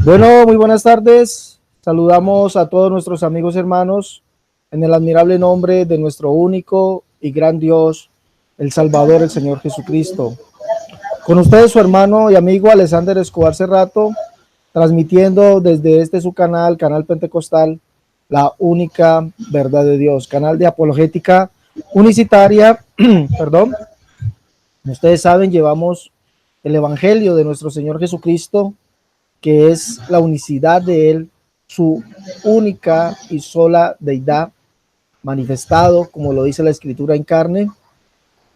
Bueno, muy buenas tardes. Saludamos a todos nuestros amigos hermanos en el admirable nombre de nuestro único y gran Dios, el Salvador, el Señor Jesucristo. Con ustedes su hermano y amigo Alexander Escobar Cerrato, transmitiendo desde este su canal, Canal Pentecostal, la única verdad de Dios, canal de apologética unicitaria, perdón. Como ustedes saben, llevamos el Evangelio de nuestro Señor Jesucristo, que es la unicidad de Él, su única y sola deidad, manifestado, como lo dice la Escritura, en carne,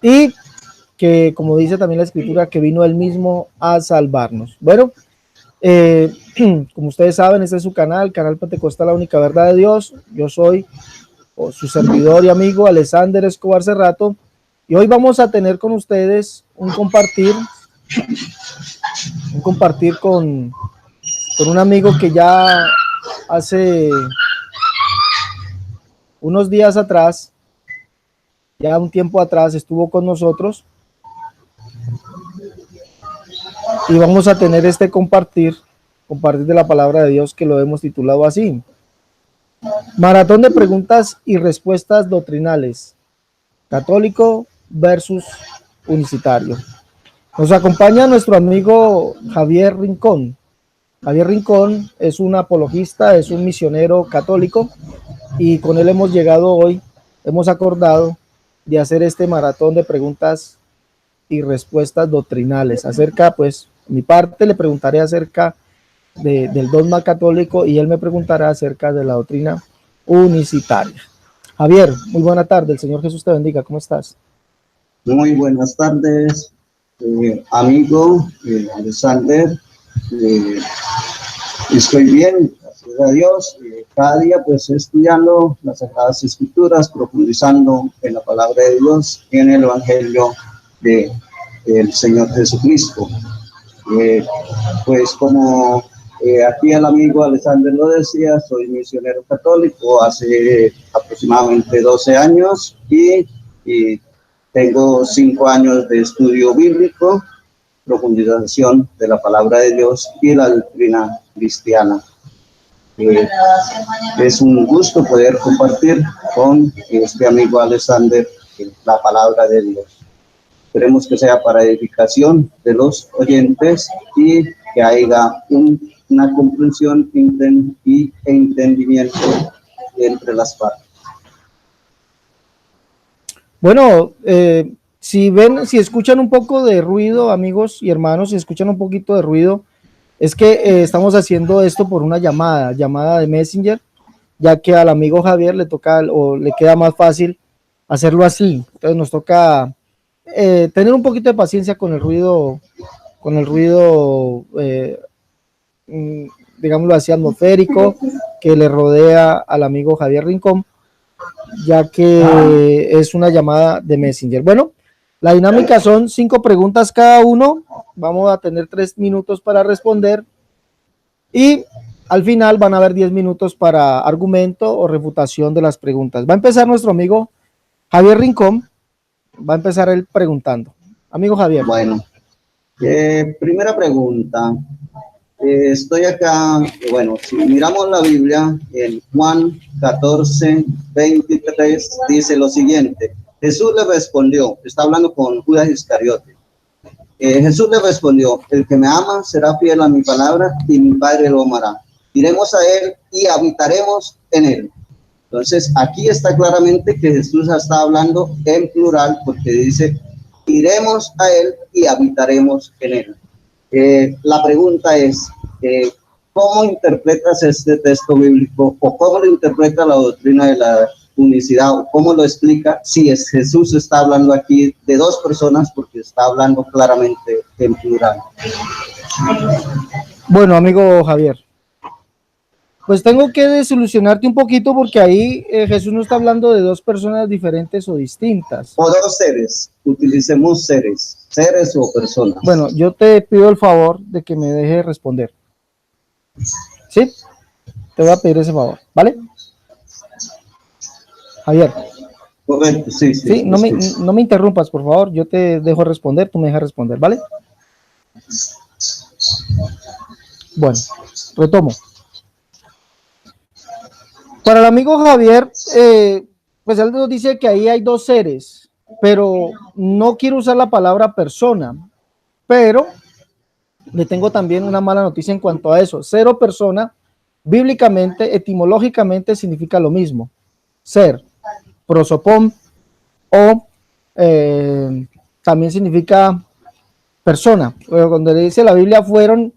y que, como dice también la Escritura, que vino Él mismo a salvarnos. Bueno, como ustedes saben, este es su canal, Canal Pentecostal, la única verdad de Dios. Yo soy su servidor y amigo Alexander Escobar Cerrato, y hoy vamos a tener con ustedes un compartir con un amigo que ya hace unos días atrás, ya un tiempo atrás, estuvo con nosotros, y vamos a tener este compartir de la palabra de Dios, que lo hemos titulado así: Maratón de preguntas y respuestas doctrinales, católico versus unicitario. Nos acompaña nuestro amigo Javier Rincón. Javier Rincón es un apologista, es un misionero católico, y con él hemos llegado hoy, hemos acordado de hacer este maratón de preguntas y respuestas doctrinales. Acerca, pues, mi parte le preguntaré acerca del dogma católico y él me preguntará acerca de la doctrina unicitaria. Javier, muy buena tarde, el Señor Jesús te bendiga, ¿cómo estás? Muy buenas tardes, amigo Alexander. Estoy bien, gracias a Dios. Cada día pues estudiando las Sagradas Escrituras, profundizando en la palabra de Dios y en el Evangelio del Señor Jesucristo. Pues como aquí el amigo Alexander lo decía, soy misionero católico hace aproximadamente 12 años y tengo 5 años de estudio bíblico, profundización de la palabra de Dios y la doctrina cristiana. Es un gusto poder compartir con este amigo Alexander la palabra de Dios. Esperemos que sea para edificación de los oyentes y que haya una comprensión y entendimiento entre las partes. Bueno, si escuchan un poco de ruido, amigos y hermanos, si escuchan un poquito de ruido, es que estamos haciendo esto por una llamada de Messenger, ya que al amigo Javier le toca o le queda más fácil hacerlo así. Entonces nos toca tener un poquito de paciencia con el ruido, digámoslo así, atmosférico, que le rodea al amigo Javier Rincón, ya que es una llamada de Messenger. Bueno, la dinámica son 5 preguntas cada uno. Vamos a tener 3 minutos para responder y al final van a haber 10 minutos para argumento o refutación de las preguntas. Va a empezar nuestro amigo Javier Rincón. Va a empezar él preguntando. Amigo Javier. Bueno, primera pregunta. Estoy acá, bueno, si miramos la Biblia, en Juan 14, 23, dice lo siguiente: Jesús le respondió, está hablando con Judas Iscariote. Jesús le respondió: el que me ama será fiel a mi palabra y mi Padre lo amará. Iremos a él y habitaremos en él. Entonces, aquí está claramente que Jesús está hablando en plural, porque dice: iremos a él y habitaremos en él. La pregunta es, ¿cómo interpretas este texto bíblico o cómo lo interpreta la doctrina de la unicidad o cómo lo explica si Jesús está hablando aquí de 2 personas, porque está hablando claramente en plural? Bueno, amigo Javier, pues tengo que desilusionarte un poquito, porque ahí Jesús no está hablando de 2 personas diferentes o distintas. O 2 seres, utilicemos seres o personas. Bueno, yo te pido el favor de que me deje responder. ¿Sí? Te voy a pedir ese favor, ¿vale? Javier. Correcto, sí, sí. Sí, no me interrumpas, por favor. Yo te dejo responder, tú me dejas responder, ¿vale? Bueno, retomo. Para el amigo Javier, pues él nos dice que ahí hay dos seres, pero no quiero usar la palabra persona, pero le tengo también una mala noticia en cuanto a eso. Ser o persona, bíblicamente, etimológicamente, significa lo mismo. Ser, prosopón, o también significa persona. Cuando le dice la Biblia fueron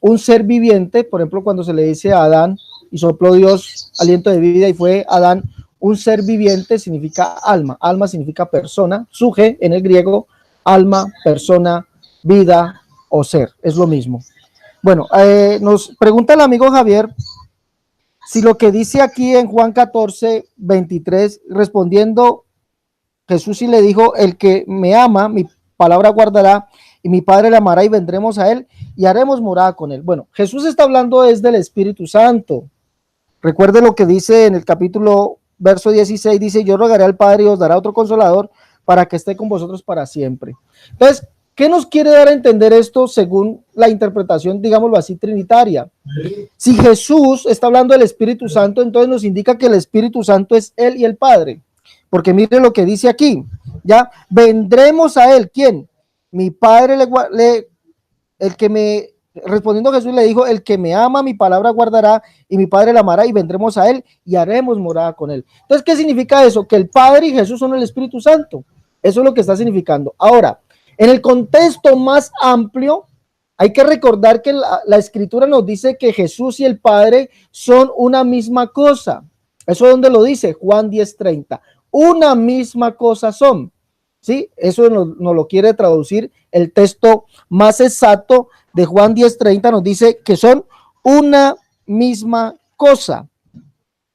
un ser viviente, por ejemplo, cuando se le dice a Adán y sopló Dios aliento de vida y fue Adán un ser viviente, significa alma. Alma significa persona, suje en el griego, alma, persona, vida o ser, es lo mismo. Bueno, nos pregunta el amigo Javier si lo que dice aquí en Juan 14, 23, respondiendo Jesús sí le dijo, el que me ama, mi palabra guardará, y mi Padre le amará y vendremos a él y haremos morada con él. Bueno, Jesús está hablando es del Espíritu Santo. Recuerde lo que dice en el capítulo, verso 16, dice, yo rogaré al Padre y os dará otro consolador para que esté con vosotros para siempre. Entonces, ¿qué nos quiere dar a entender esto según la interpretación, digámoslo así, trinitaria? Si Jesús está hablando del Espíritu Santo, entonces nos indica que el Espíritu Santo es él y el Padre. Porque mire lo que dice aquí, ya, vendremos a él, ¿quién? Mi Padre respondiendo Jesús le dijo, el que me ama, mi palabra guardará, y mi Padre la amará, y vendremos a él, y haremos morada con él. Entonces, ¿qué significa eso? Que el Padre y Jesús son el Espíritu Santo. Eso es lo que está significando. Ahora, en el contexto más amplio, hay que recordar que la Escritura nos dice que Jesús y el Padre son una misma cosa. ¿Eso dónde lo dice? Juan 10:30. Una misma cosa son, ¿sí? Eso nos lo quiere traducir el texto más exacto de Juan 10:30, nos dice que son una misma cosa,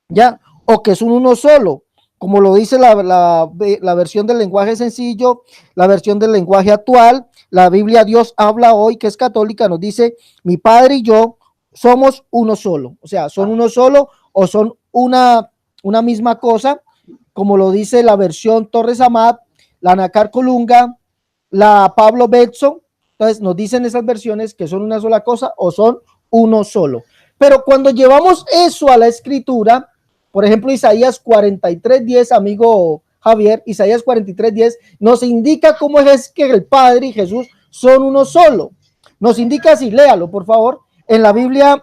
¿ya? O que son uno solo, como lo dice la versión del lenguaje sencillo, la versión del lenguaje actual, la Biblia Dios habla hoy, que es católica, nos dice, mi Padre y yo somos uno solo, o sea, son uno solo o son una misma cosa, como lo dice la versión Torres Amat, la Nacar Colunga, la Pablo Betso. Entonces nos dicen esas versiones que son una sola cosa o son uno solo. Pero cuando llevamos eso a la escritura, por ejemplo, Isaías 43:10, amigo Javier, Isaías 43:10 nos indica cómo es que el Padre y Jesús son uno solo. Nos indica así, léalo por favor, en la Biblia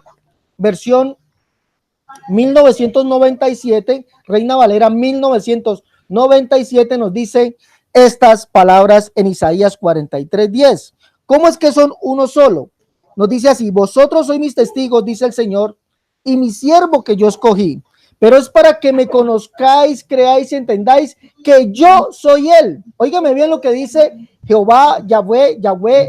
versión 1997, Reina Valera 1997 nos dice estas palabras en Isaías 43:10. ¿Cómo es que son uno solo? Nos dice así, vosotros sois mis testigos, dice el Señor, y mi siervo que yo escogí, pero es para que me conozcáis, creáis y entendáis que yo soy él. Óigame bien lo que dice Jehová, Yahweh,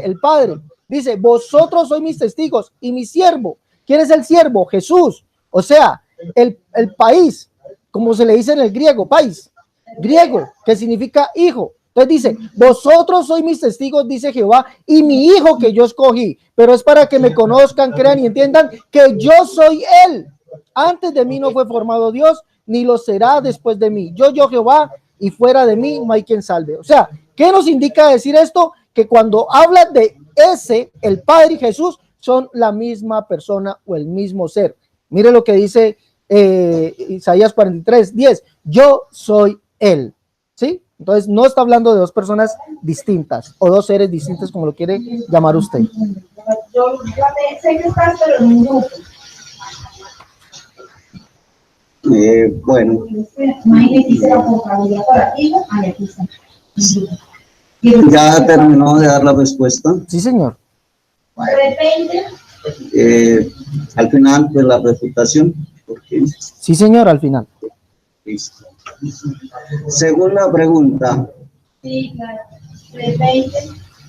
el Padre. Dice, vosotros sois mis testigos y mi siervo. ¿Quién es el siervo? Jesús. O sea, el país, como se le dice en el griego, país, griego, que significa hijo. Entonces dice, vosotros sois mis testigos, dice Jehová, y mi hijo que yo escogí, pero es para que me conozcan, crean y entiendan que yo soy él. Antes de mí no fue formado Dios, ni lo será después de mí. Yo Jehová, y fuera de mí no hay quien salve. O sea, ¿qué nos indica decir esto? Que cuando habla de ese, el Padre y Jesús son la misma persona o el mismo ser. Mire lo que dice Isaías 43:10. Yo soy él. ¿Sí? Entonces no está hablando de dos personas distintas o dos seres distintos, como lo quiere llamar usted. Yo sé que estás, pero en un grupo. Bueno. ¿Ya terminó de dar la respuesta? Sí, señor. Al final de la refutación. Sí, señor, al final. Listo. Segunda pregunta.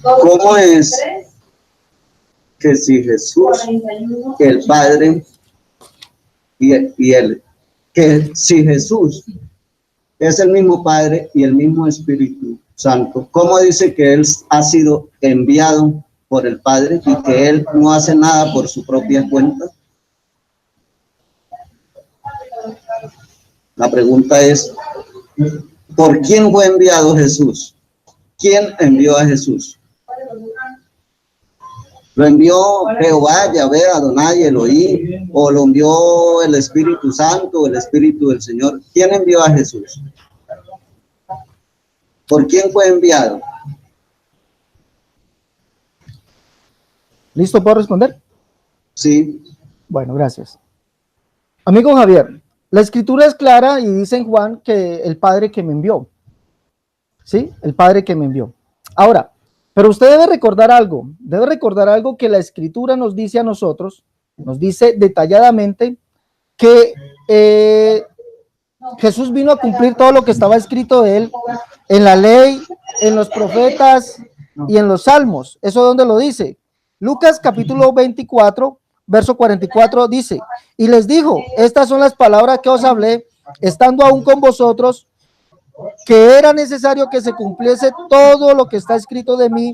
¿Cómo es que si Jesús, el Padre, que si Jesús es el mismo Padre y el mismo Espíritu Santo, ¿cómo dice que Él ha sido enviado por el Padre y que Él no hace nada por su propia cuenta? La pregunta es, ¿Por quién fue enviado Jesús? ¿Quién envió a Jesús? ¿Lo envió Jehová, Yahvé, Adonai, Elohim? ¿O lo envió el Espíritu Santo, el Espíritu del Señor? ¿Quién envió a Jesús? ¿Por quién fue enviado? ¿Listo? ¿Puedo responder? Sí. Bueno, gracias. Amigo Javier, la escritura es clara y dice en Juan que el Padre que me envió. ¿Sí? El Padre que me envió. Ahora, pero usted debe recordar algo que la escritura nos dice a nosotros, nos dice detalladamente que Jesús vino a cumplir todo lo que estaba escrito de él en la ley, en los profetas y en los salmos. ¿Eso dónde lo dice? Lucas capítulo 24, verso 44 dice, y les dijo, estas son las palabras que os hablé, estando aún con vosotros, que era necesario que se cumpliese todo lo que está escrito de mí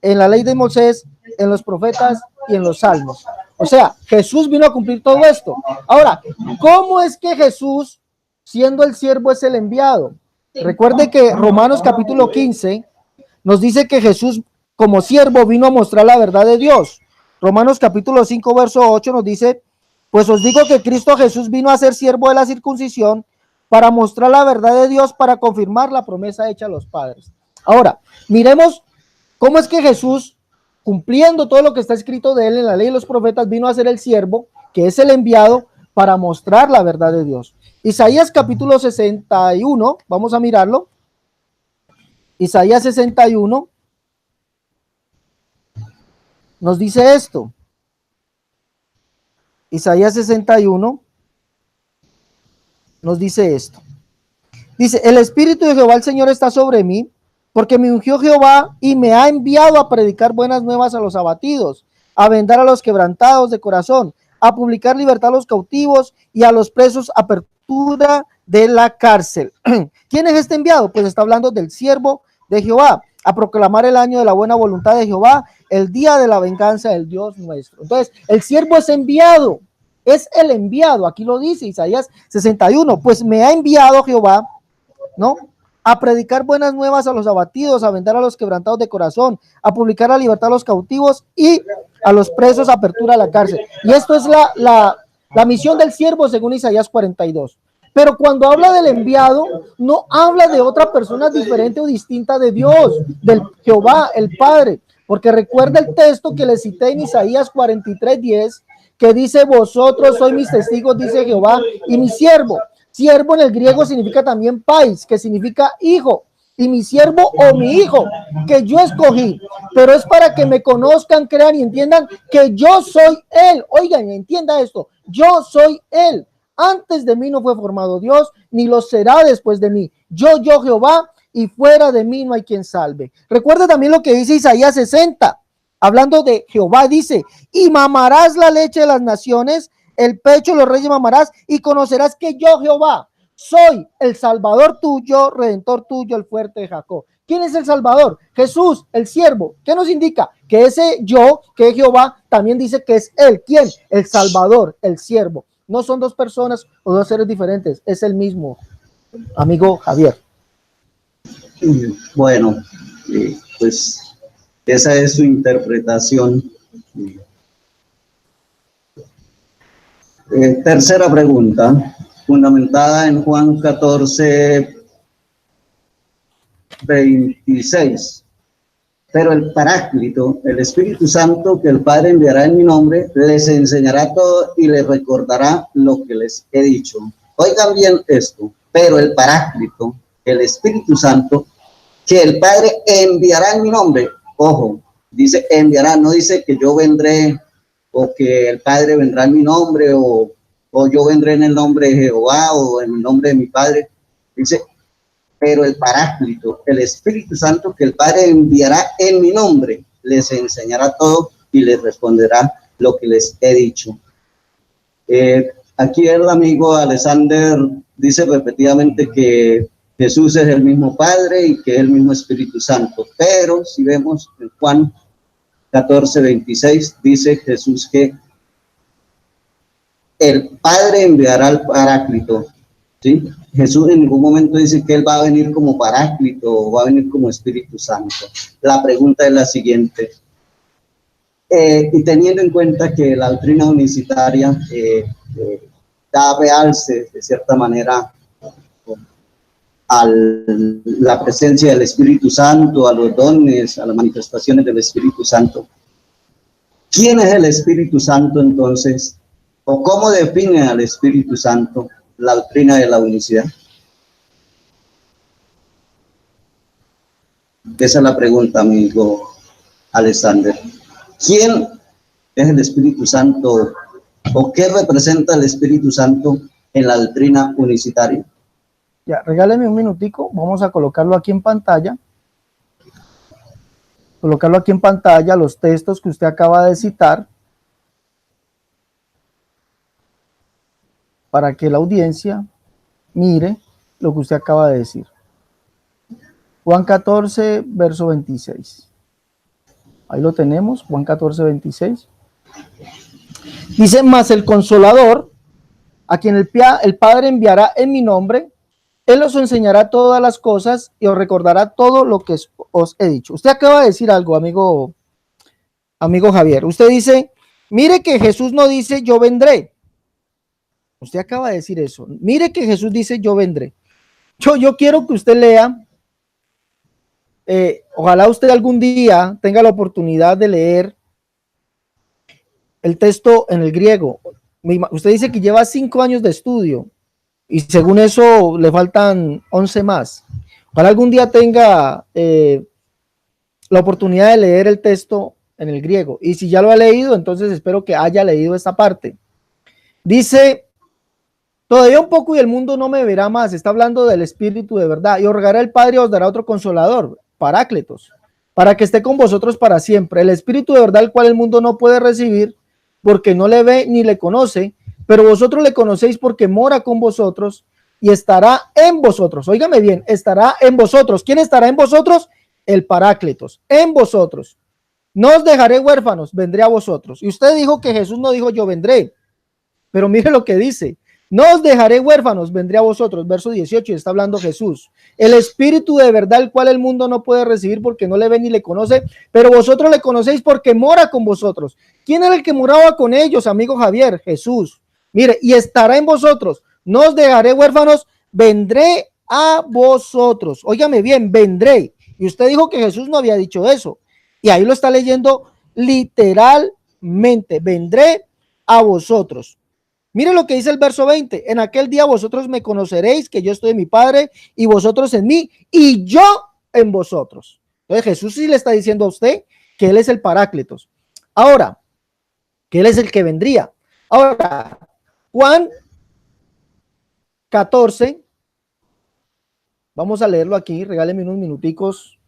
en la ley de Moisés, en los profetas y en los salmos. O sea, Jesús vino a cumplir todo esto. Ahora, ¿cómo es que Jesús, siendo el siervo, es el enviado? Recuerde que Romanos capítulo 15 nos dice que Jesús como siervo vino a mostrar la verdad de Dios. Romanos capítulo 5 verso 8 nos dice, pues os digo que Cristo Jesús vino a ser siervo de la circuncisión para mostrar la verdad de Dios, para confirmar la promesa hecha a los padres. Ahora, miremos cómo es que Jesús, cumpliendo todo lo que está escrito de él en la ley y los profetas, vino a ser el siervo, que es el enviado, para mostrar la verdad de Dios. Isaías capítulo 61, vamos a mirarlo. Isaías 61 nos dice esto. Isaías 61 nos dice esto. Dice, el Espíritu de Jehová el Señor está sobre mí, porque me ungió Jehová y me ha enviado a predicar buenas nuevas a los abatidos, a vendar a los quebrantados de corazón, a publicar libertad a los cautivos y a los presos apertura de la cárcel. ¿Quién es este enviado? Pues está hablando del siervo de Jehová, a proclamar el año de la buena voluntad de Jehová, el día de la venganza del Dios nuestro. Entonces, el siervo es enviado. Es el enviado, aquí lo dice Isaías 61, pues me ha enviado Jehová, ¿no? A predicar buenas nuevas a los abatidos, a vendar a los quebrantados de corazón, a publicar la libertad a los cautivos y a los presos apertura a la cárcel. Y esto es la misión del siervo según Isaías 42. Pero cuando habla del enviado, no habla de otra persona diferente o distinta de Dios, del Jehová, el Padre, porque recuerda el texto que le cité en Isaías 43:10, que dice, vosotros sois mis testigos, dice Jehová, y mi siervo. Siervo en el griego significa también pais, que significa hijo, y mi siervo o mi hijo, que yo escogí, pero es para que me conozcan, crean y entiendan que yo soy él. Oigan, entienda esto, yo soy él. Antes de mí no fue formado Dios, ni lo será después de mí. Yo Jehová, y fuera de mí no hay quien salve. Recuerda también lo que dice Isaías 60. Hablando de Jehová, dice, y mamarás la leche de las naciones, el pecho de los reyes mamarás, y conocerás que yo, Jehová, soy el Salvador tuyo, Redentor tuyo, el fuerte de Jacob. ¿Quién es el Salvador? Jesús, el siervo. ¿Qué nos indica? Que ese yo, que es Jehová, también dice que es él. ¿Quién? El Salvador, el siervo. No son dos personas o dos seres diferentes, es el mismo, amigo Javier. Bueno, pues esa es su interpretación. Tercera pregunta, fundamentada en Juan 14:26. Pero el Paráclito, el Espíritu Santo que el Padre enviará en mi nombre, les enseñará todo y les recordará lo que les he dicho. Oigan bien esto, pero el Paráclito, el Espíritu Santo que el Padre enviará en mi nombre. Ojo, dice enviará, no dice que yo vendré o que el Padre vendrá en mi nombre o yo vendré en el nombre de Jehová o en el nombre de mi Padre. Dice, pero el Paráclito, el Espíritu Santo que el Padre enviará en mi nombre, les enseñará todo y les responderá lo que les he dicho. Aquí el amigo Alexander dice repetidamente que Jesús es el mismo Padre y que es el mismo Espíritu Santo, pero si vemos en Juan 14:26 dice Jesús que el Padre enviará al Paráclito, ¿sí? Jesús en ningún momento dice que Él va a venir como Paráclito o va a venir como Espíritu Santo. La pregunta es la siguiente. Y teniendo en cuenta que la doctrina unicitaria da realce, de cierta manera, a la presencia del Espíritu Santo, a los dones, a las manifestaciones del Espíritu Santo. ¿Quién es el Espíritu Santo entonces? ¿O cómo define al Espíritu Santo la doctrina de la unicidad? Esa es la pregunta, amigo Alexander. ¿Quién es el Espíritu Santo o qué representa el Espíritu Santo en la doctrina unicitaria? Ya, regáleme un minutico, vamos a colocarlo aquí en pantalla. Colocarlo aquí en pantalla, los textos que usted acaba de citar, para que la audiencia mire lo que usted acaba de decir. Juan 14, verso 26. Ahí lo tenemos, Juan 14, 26. Dice, mas el Consolador, a quien el Padre enviará en mi nombre, Él os enseñará todas las cosas y os recordará todo lo que os he dicho. Usted acaba de decir algo, amigo Javier. Usted dice, mire que Jesús no dice yo vendré. Usted acaba de decir eso. Mire que Jesús dice yo vendré. Yo quiero que usted lea. Ojalá usted algún día tenga la oportunidad de leer el texto en el griego. Usted dice que lleva 5 años de estudio y según eso le faltan 11 más. Ojalá algún día tenga la oportunidad de leer el texto en el griego. Y si ya lo ha leído, entonces espero que haya leído esta parte. Dice, todavía un poco y el mundo no me verá más. Está hablando del Espíritu de verdad. Y os rogará el Padre, os dará otro Consolador, Parácletos, para que esté con vosotros para siempre. El Espíritu de verdad, el cual el mundo no puede recibir, porque no le ve ni le conoce, pero vosotros le conocéis porque mora con vosotros y estará en vosotros. Óigame bien, estará en vosotros. ¿Quién estará en vosotros? El Parácletos, en vosotros. No os dejaré huérfanos, vendré a vosotros. Y usted dijo que Jesús no dijo yo vendré, pero mire lo que dice. No os dejaré huérfanos, vendré a vosotros. Verso 18, y está hablando Jesús. El Espíritu de verdad, el cual el mundo no puede recibir porque no le ve ni le conoce, pero vosotros le conocéis porque mora con vosotros. ¿Quién era el que moraba con ellos, amigo Javier? Jesús. Mire, y estará en vosotros. No os dejaré huérfanos, vendré a vosotros. Óigame bien, vendré. Y usted dijo que Jesús no había dicho eso. Y ahí lo está leyendo literalmente. Vendré a vosotros. Mire lo que dice el verso 20. En aquel día vosotros me conoceréis, que yo estoy en mi Padre, y vosotros en mí, y yo en vosotros. Entonces Jesús sí le está diciendo a usted que Él es el Paráclitos. Ahora, que Él es el que vendría. Ahora, Juan 14, vamos a leerlo aquí, regáleme unos minuticos,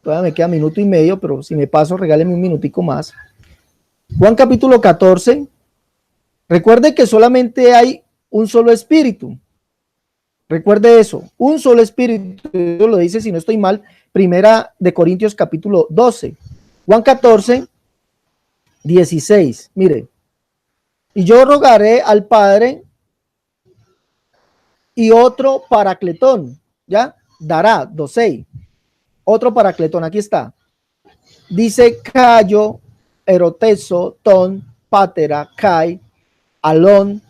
todavía me queda minuto y medio, pero si me paso, regáleme un minutico más. Juan capítulo 14, recuerde que solamente hay un solo espíritu, recuerde eso, un solo espíritu, eso lo dice, si no estoy mal, primera de Corintios capítulo 12, Juan 14, 16, mire, y yo rogaré al Padre y otro Paracletón, ¿ya? Dará, 12. Otro Paracletón, aquí está. Dice Cayo, Eroteso, Ton, Pátera, Kai, Alón,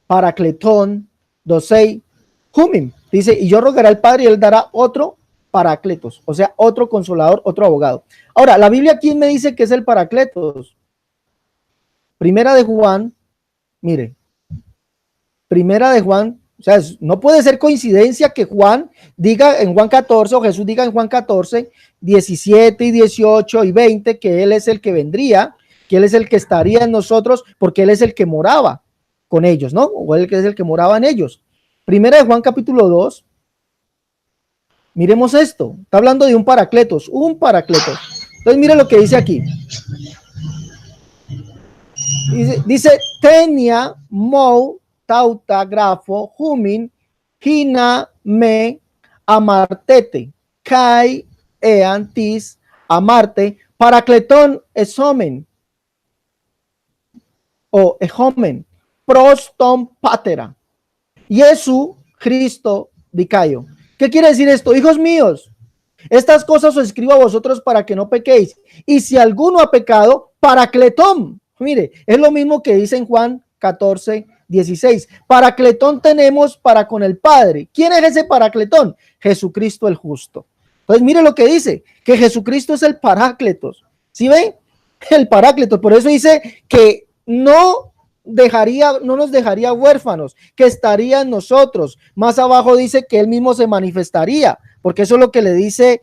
Paracletón, 12, Jumim. Dice, y yo rogaré al Padre y él dará otro Paracletos, o sea, otro consolador, otro abogado. Ahora, la Biblia, ¿quién me dice que es el Paracletos? Primera de Juan, mire, Primera de Juan, o sea, no puede ser coincidencia que Juan diga en Juan 14 o Jesús diga en Juan 14, 17 y 18 y 20 que Él es el que vendría, que Él es el que estaría en nosotros porque Él es el que moraba con ellos, ¿no? O Él es el que moraba en ellos. Primera de Juan capítulo 2, miremos esto, está hablando de un Paracletos. Entonces mire lo que dice aquí. Dice tenia mou tauta grafo humin hina me amartete kai eantis amarte paracletón esomen o ejomen proston patera Iesu Cristo vicario. ¿Qué quiere decir esto? Hijos míos, estas cosas os escribo a vosotros para que no pequéis. Y si alguno ha pecado, Paracletón. Mire, es lo mismo que dice en Juan 14:16. Paracletón tenemos para con el Padre. ¿Quién es ese Paracletón? Jesucristo el justo. Entonces, mire lo que dice, que Jesucristo es el Parácletos. ¿Sí ven? El Parácletos. Por eso dice que no nos dejaría huérfanos, que estaría en nosotros. Más abajo dice que él mismo se manifestaría, porque eso es lo que le dice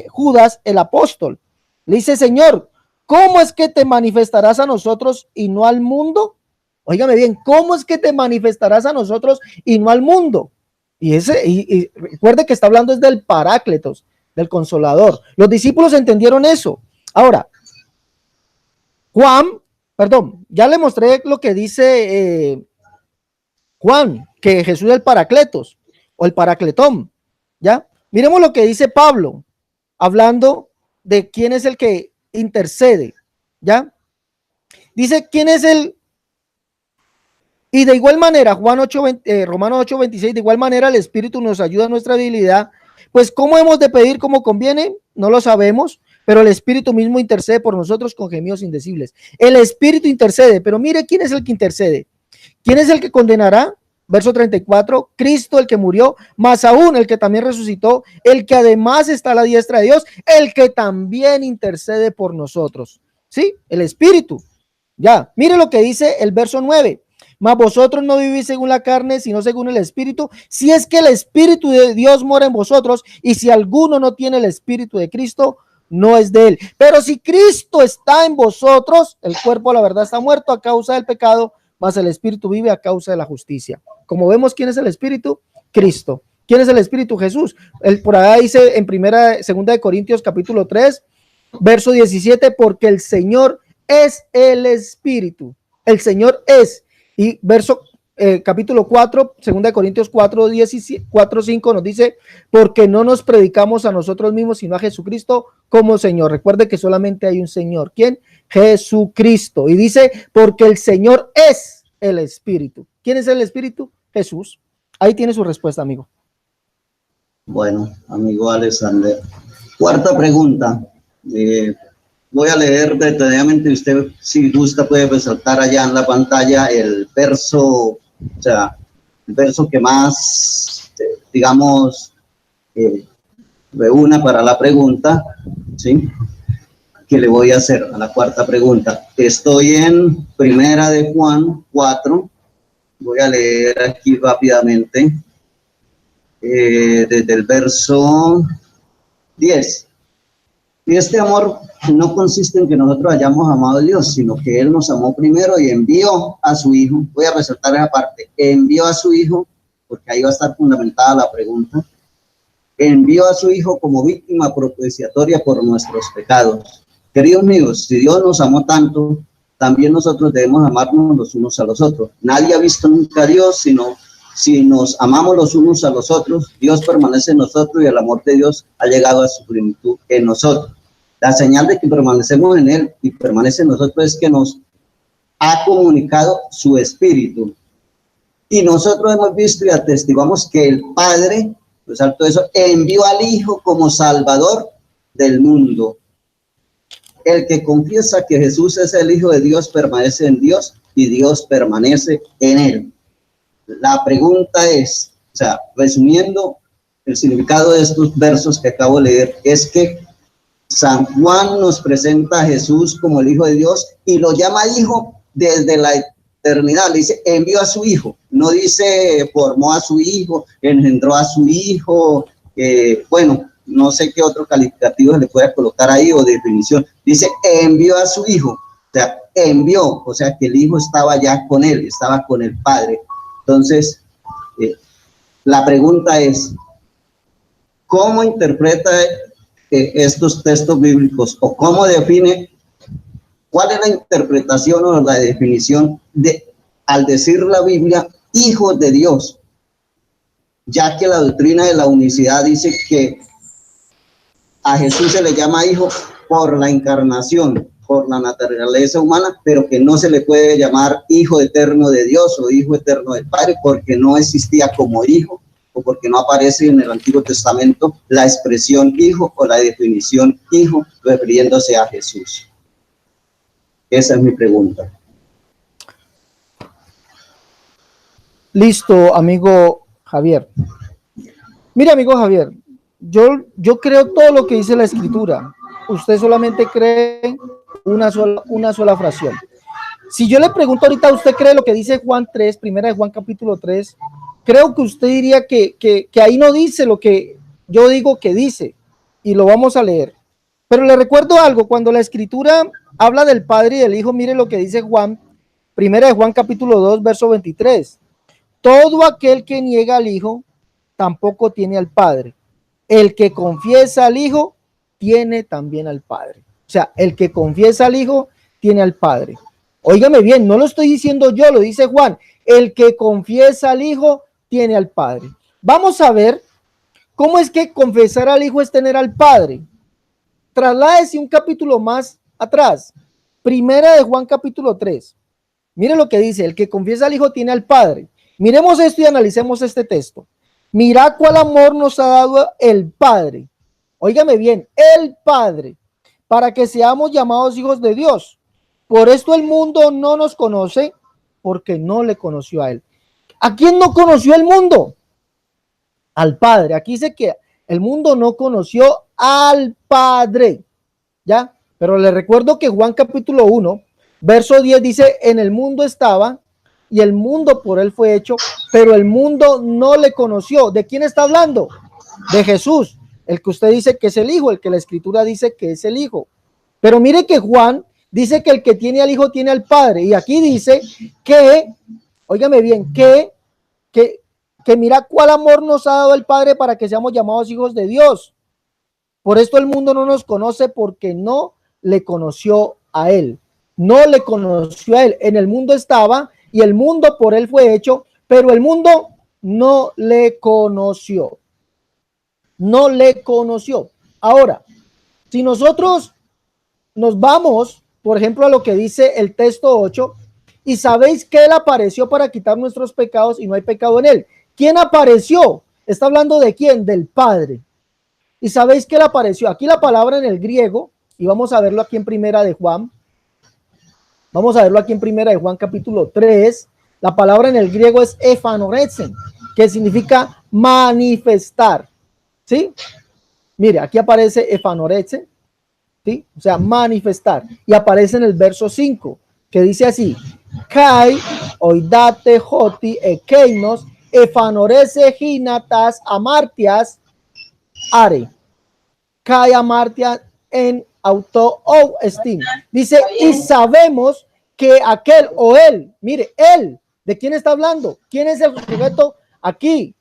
Judas el apóstol. Le dice, Señor, ¿cómo es que te manifestarás a nosotros y no al mundo? Óigame bien, ¿cómo es que te manifestarás a nosotros y no al mundo? Y recuerde que está hablando es del Parácletos, del Consolador. Los discípulos entendieron eso. Ahora, ya le mostré lo que dice Juan, que Jesús es el Paracletos o el Paracletón, ¿ya? Miremos lo que dice Pablo, hablando de quién es el que intercede, ¿ya? Dice, ¿quién es el? Y de igual manera, Romanos 8:26, de igual manera el Espíritu nos ayuda a nuestra debilidad, pues ¿cómo hemos de pedir como conviene? No lo sabemos, pero el Espíritu mismo intercede por nosotros con gemidos indecibles. El Espíritu intercede, pero mire quién es el que intercede. ¿Quién es el que condenará? Verso 34, Cristo el que murió, más aún el que también resucitó, el que además está a la diestra de Dios, el que también intercede por nosotros. ¿Sí? El Espíritu. Ya, mire lo que dice el verso 9. Mas vosotros no vivís según la carne, sino según el Espíritu, si es que el Espíritu de Dios mora en vosotros, y si alguno no tiene el Espíritu de Cristo, no es de él. Pero si Cristo está en vosotros, el cuerpo la verdad está muerto a causa del pecado, mas el Espíritu vive a causa de la justicia. Como vemos, ¿quién es el Espíritu? Cristo. ¿Quién es el Espíritu? Jesús. Por ahí dice en segunda de Corintios capítulo 3, verso 17, porque el Señor es el Espíritu. El Señor es. Y verso capítulo 4, segunda de Corintios 4:5 nos dice, porque no nos predicamos a nosotros mismos, sino a Jesucristo como Señor. Recuerde que solamente hay un Señor. ¿Quién? Jesucristo. Y dice, porque el Señor es el Espíritu. ¿Quién es el Espíritu? Jesús. Ahí tiene su respuesta, amigo. Bueno, amigo Alexander. Cuarta pregunta. Voy a leer detalladamente, usted si gusta puede resaltar allá en la pantalla el verso, el verso que más, digamos, reúna para la pregunta, ¿sí? Que le voy a hacer a la cuarta pregunta. Estoy en Primera de Juan 4, voy a leer aquí rápidamente, desde el verso 10. Y este amor no consiste en que nosotros hayamos amado a Dios, sino que Él nos amó primero y envió a su Hijo. Voy a resaltar esa parte. Envió a su Hijo, porque ahí va a estar fundamentada la pregunta. Envió a su Hijo como víctima propiciatoria por nuestros pecados. Queridos míos, si Dios nos amó tanto, también nosotros debemos amarnos los unos a los otros. Nadie ha visto nunca a Dios, sino si nos amamos los unos a los otros, Dios permanece en nosotros y el amor de Dios ha llegado a su plenitud en nosotros. La señal de que permanecemos en Él y permanece en nosotros es que nos ha comunicado su Espíritu. Y nosotros hemos visto y atestiguamos que el Padre, resalto eso, envió al Hijo como Salvador del mundo. El que confiesa que Jesús es el Hijo de Dios permanece en Dios y Dios permanece en Él. La pregunta es, resumiendo el significado de estos versos que acabo de leer, es que San Juan nos presenta a Jesús como el Hijo de Dios y lo llama Hijo desde la eternidad. Le dice, envió a su Hijo. No dice, formó a su Hijo, engendró a su Hijo. Bueno, no sé qué otro calificativo se le pueda colocar ahí o definición. Dice, envió a su Hijo. Envió, o sea, que el Hijo estaba ya con Él, estaba con el Padre. Entonces, la pregunta es, ¿cómo interpreta estos textos bíblicos o cómo define, cuál es la interpretación o la definición al decir la Biblia, hijos de Dios? Ya que la doctrina de la unicidad dice que a Jesús se le llama hijo por la encarnación, por la naturaleza humana, pero que no se le puede llamar hijo eterno de Dios o hijo eterno del Padre, porque no existía como hijo o porque no aparece en el Antiguo Testamento la expresión hijo o la definición hijo refiriéndose a Jesús. Esa es mi pregunta. Listo, amigo Javier. Mira, amigo Javier, yo creo todo lo que dice la Escritura. Usted solamente cree una sola fracción. Si yo le pregunto ahorita, ¿usted cree lo que dice Juan 3, primera de Juan capítulo 3? Creo que usted diría que ahí no dice lo que yo digo que dice, y lo vamos a leer. Pero le recuerdo algo, cuando la Escritura habla del Padre y del Hijo, mire lo que dice Juan, primera de Juan capítulo 2, verso 23. Todo aquel que niega al Hijo, tampoco tiene al Padre. El que confiesa al Hijo, tiene también al Padre. O sea, el que confiesa al Hijo, tiene al Padre. Óigame bien, no lo estoy diciendo yo, lo dice Juan. El que confiesa al Hijo, tiene al Padre. Vamos a ver cómo es que confesar al Hijo es tener al Padre. Trasládese un capítulo más atrás. Primera de Juan capítulo 3. Mire lo que dice, el que confiesa al Hijo tiene al Padre. Miremos esto y analicemos este texto. Mira cuál amor nos ha dado el Padre. Óigame bien, el Padre, para que seamos llamados hijos de Dios. Por esto el mundo no nos conoce, porque no le conoció a él. ¿A quién no conoció el mundo? Al Padre. Aquí dice que el mundo no conoció al Padre. ¿Ya? Pero le recuerdo que Juan capítulo 1, verso 10 dice, en el mundo estaba y el mundo por él fue hecho, pero el mundo no le conoció. ¿De quién está hablando? De Jesús, el que usted dice que es el Hijo, el que la Escritura dice que es el Hijo. Pero mire que Juan dice que el que tiene al Hijo tiene al Padre. Y aquí dice que, óigame bien, que mira cuál amor nos ha dado el Padre para que seamos llamados hijos de Dios. Por esto el mundo no nos conoce, porque no le conoció a él. No le conoció a él. En el mundo estaba y el mundo por él fue hecho, pero el mundo no le conoció. No le conoció. Ahora, si nosotros nos vamos, por ejemplo, a lo que dice el texto 8, y sabéis que él apareció para quitar nuestros pecados y no hay pecado en él. ¿Quién apareció? Está hablando de quién, del Padre. Y sabéis que él apareció. Aquí la palabra en el griego, y vamos a verlo aquí en primera de Juan. Vamos a verlo aquí en primera de Juan capítulo 3. La palabra en el griego es ephanoresen, que significa manifestar. ¿Sí? Mire, aquí aparece ephanoresen, ¿sí? O sea, manifestar. Y aparece en el verso 5, que dice así: Kai oidate hoti ekeinos ephanorese ginatas amartias are. Kai amartia en auto o estim. Dice, y sabemos que aquel o él, mire, él, ¿de quién está hablando? ¿Quién es el sujeto aquí?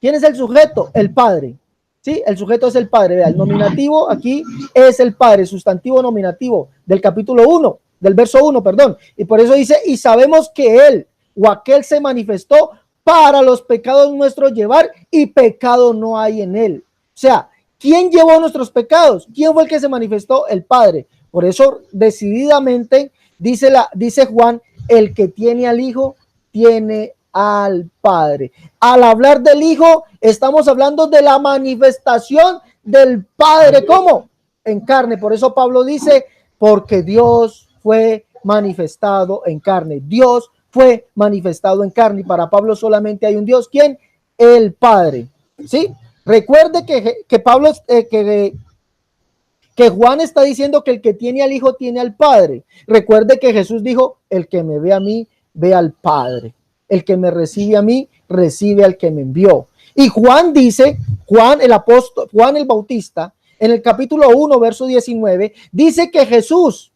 ¿Quién es el sujeto? El Padre. Sí, el sujeto es el Padre. Vea, el nominativo aquí es el Padre, sustantivo nominativo del capítulo 1, del verso 1, perdón. Y por eso dice, y sabemos que él o aquel se manifestó para los pecados nuestros llevar, y pecado no hay en él. O sea, ¿quién llevó nuestros pecados? ¿Quién fue el que se manifestó? El Padre. Por eso, decididamente, dice Juan, el que tiene al Hijo, tiene al Padre. Al hablar del Hijo, estamos hablando de la manifestación del Padre. ¿Cómo? En carne. Por eso Pablo dice, porque Dios fue manifestado en carne. Dios fue manifestado en carne. Y para Pablo solamente hay un Dios. ¿Quién? El Padre. ¿Sí? Recuerde que Pablo, que Juan está diciendo que el que tiene al Hijo tiene al Padre. Recuerde que Jesús dijo, el que me ve a mí, ve al Padre. El que me recibe a mí, recibe al que me envió. Y Juan dice, Juan el apóstol, Juan el Bautista, en el capítulo 1, verso 19, dice que Jesús,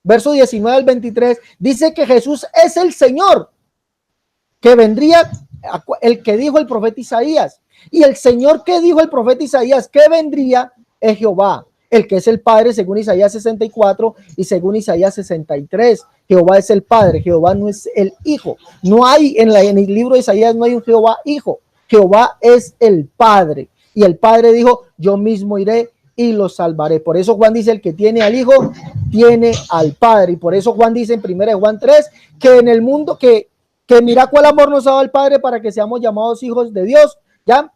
verso 19 al 23, dice que Jesús es el Señor, que vendría, el que dijo el profeta Isaías. Y el Señor que dijo el profeta Isaías que vendría es Jehová, el que es el Padre según Isaías 64 y según Isaías 63. Jehová es el Padre, Jehová no es el Hijo. No hay en el libro de Isaías, no hay un Jehová Hijo. Jehová es el Padre. Y el Padre dijo, yo mismo iré y los salvaré. Por eso Juan dice, el que tiene al Hijo, tiene al Padre. Y por eso Juan dice en 1 Juan 3, que en el mundo, que mira cuál amor nos ha dado el Padre para que seamos llamados hijos de Dios. ¿ya?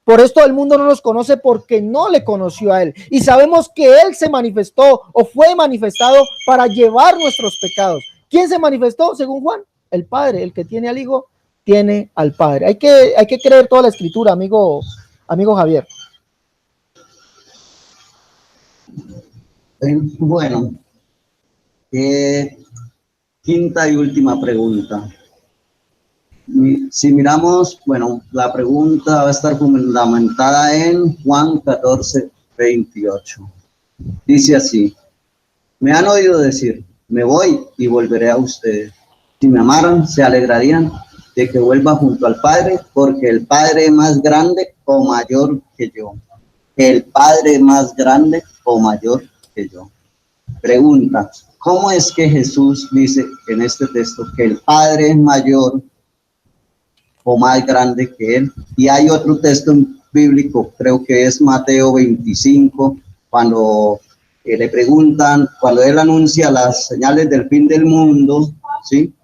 Por esto el mundo no nos conoce porque no le conoció a él. Y sabemos que él se manifestó o fue manifestado para llevar nuestros pecados. ¿Quién se manifestó según Juan? El Padre. El que tiene al Hijo tiene al Padre. Hay que creer toda la escritura, amigo Javier. Bueno, quinta y última pregunta. Si miramos, bueno, la pregunta va a estar fundamentada en Juan 14, 28. Dice así: me han oído decir, me voy y volveré a ustedes. Si me amaran, se alegrarían de que vuelva junto al Padre, porque el Padre es más grande o mayor que yo. El Padre es más grande o mayor que yo. Pregunta: ¿cómo es que Jesús dice en este texto que el Padre es mayor o más grande que él? Y hay otro texto bíblico, creo que es Mateo 25, cuando le preguntan, cuando él anuncia las señales del fin del mundo, ¿sí?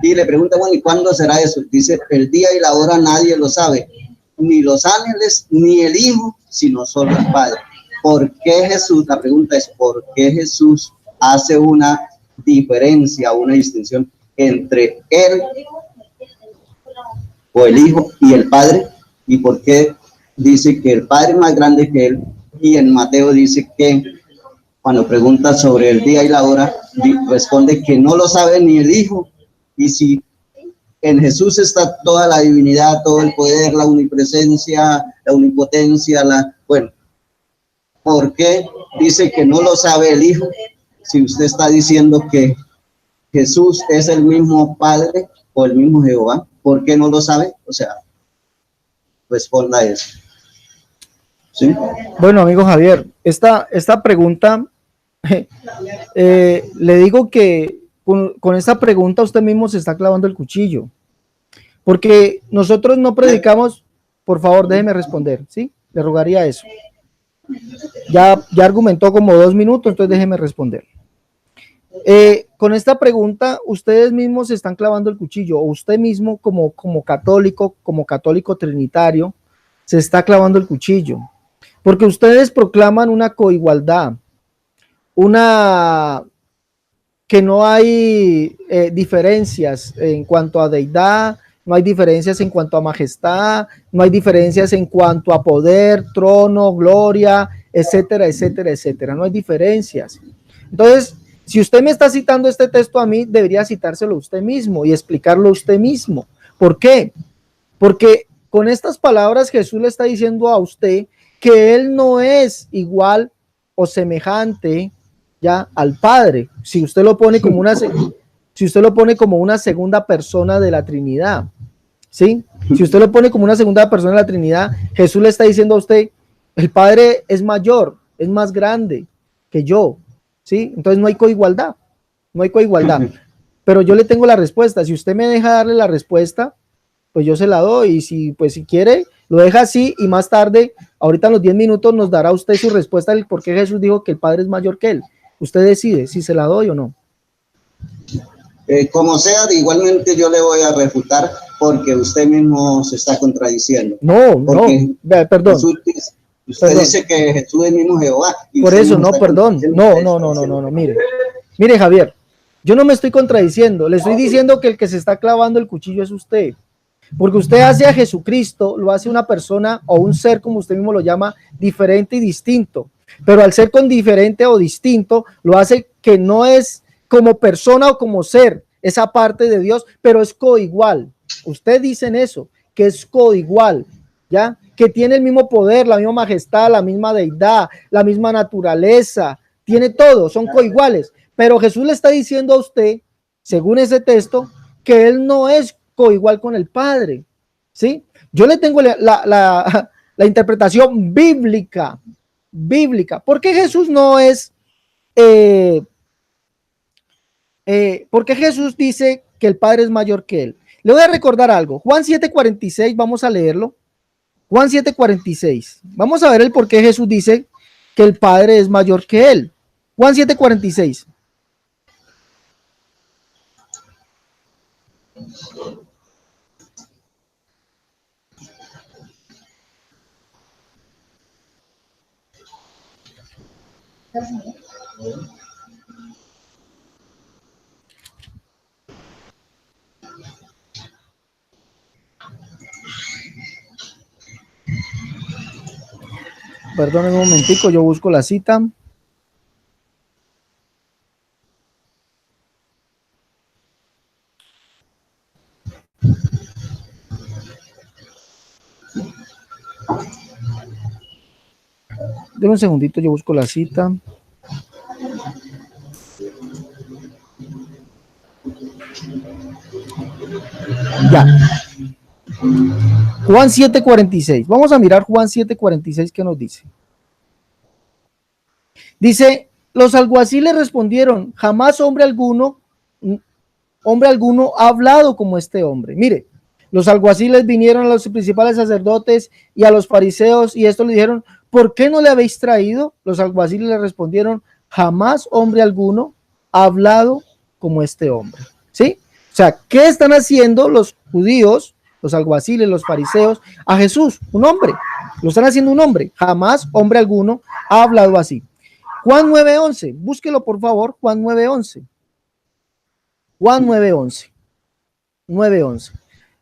Y le preguntan, bueno, ¿y cuándo será eso? Dice, el día y la hora nadie lo sabe, ni los ángeles, ni el Hijo, sino solo el Padre. ¿Por qué Jesús? La pregunta es, ¿por qué Jesús hace una diferencia, una distinción entre él o el Hijo y el Padre? ¿Y por qué dice que el Padre es más grande que él? Y en Mateo dice que cuando pregunta sobre el día y la hora, responde que no lo sabe ni el Hijo. Y si en Jesús está toda la divinidad, todo el poder, la omnipresencia, la omnipotencia, bueno, ¿por qué dice que no lo sabe el Hijo? Si usted está diciendo que Jesús es el mismo Padre o el mismo Jehová, ¿por qué no lo sabe? O sea, responda eso. ¿Sí? Bueno, amigo Javier, esta pregunta, le digo que con esta pregunta usted mismo se está clavando el cuchillo, porque nosotros no predicamos. Por favor, déjeme responder, ¿sí? Le rogaría eso. Ya argumentó como 2 minutos, entonces déjeme responder. Con esta pregunta, ustedes mismos se están clavando el cuchillo, o usted mismo como católico trinitario, se está clavando el cuchillo, porque ustedes proclaman una coigualdad, que no hay diferencias en cuanto a deidad, no hay diferencias en cuanto a majestad, no hay diferencias en cuanto a poder, trono, gloria, etcétera, etcétera, etcétera. No hay diferencias. Entonces, si usted me está citando este texto a mí, debería citárselo usted mismo y explicarlo usted mismo. ¿Por qué? Porque con estas palabras Jesús le está diciendo a usted que él no es igual o semejante ya al Padre. Si usted lo pone como una segunda persona de la Trinidad, ¿sí? Si usted lo pone como una segunda persona de la Trinidad, Jesús le está diciendo a usted, el Padre es mayor, es más grande que yo, ¿sí? Entonces no hay coigualdad, no hay coigualdad. Pero yo le tengo la respuesta. Si usted me deja darle la respuesta, pues yo se la doy. Y si quiere, lo deja así y más tarde, ahorita en los 10 minutos, nos dará usted su respuesta del por qué Jesús dijo que el Padre es mayor que él. Usted decide si se la doy o no. Como sea, igualmente yo le voy a refutar porque usted mismo se está contradiciendo. Perdón. Usted dice que Jesús es el mismo Jehová. Por eso, no, perdón. No, mire, Javier, yo no me estoy contradiciendo, le estoy diciendo que el que se está clavando el cuchillo es usted. Porque usted hace a Jesucristo, lo hace una persona o un ser, como usted mismo lo llama, diferente y distinto. Pero al ser con diferente o distinto, lo hace que no es como persona o como ser, esa parte de Dios, pero es coigual. Usted dice en eso, que es coigual, ¿ya? Que tiene el mismo poder, la misma majestad, la misma deidad, la misma naturaleza, tiene todo, son coiguales. Pero Jesús le está diciendo a usted, según ese texto, que él no es coigual con el Padre, ¿sí? Yo le tengo la interpretación bíblica. ¿Por qué Jesús no es, por qué Jesús dice que el Padre es mayor que él? Le voy a recordar algo. Juan 7:46, vamos a leerlo. Juan 7:46. Vamos a ver el por qué Jesús dice que el Padre es mayor que él. Juan 7:46. Perdón un momentico, yo busco la cita. Deme un segundito, yo busco la cita. Ya. Juan 7:46. Vamos a mirar Juan 7:46, ¿qué nos dice? Dice, los alguaciles respondieron, jamás hombre alguno ha hablado como este hombre. Mire, los alguaciles vinieron a los principales sacerdotes y a los fariseos y estos le dijeron, ¿por qué no le habéis traído? Los alguaciles le respondieron, jamás hombre alguno ha hablado como este hombre. ¿Sí? O sea, ¿qué están haciendo los judíos, los alguaciles, los fariseos a Jesús? Un hombre. Lo están haciendo un hombre. Jamás hombre alguno ha hablado así. Juan 9:11. Búsquelo por favor. Juan 9:11. Juan 9:11. 9:11.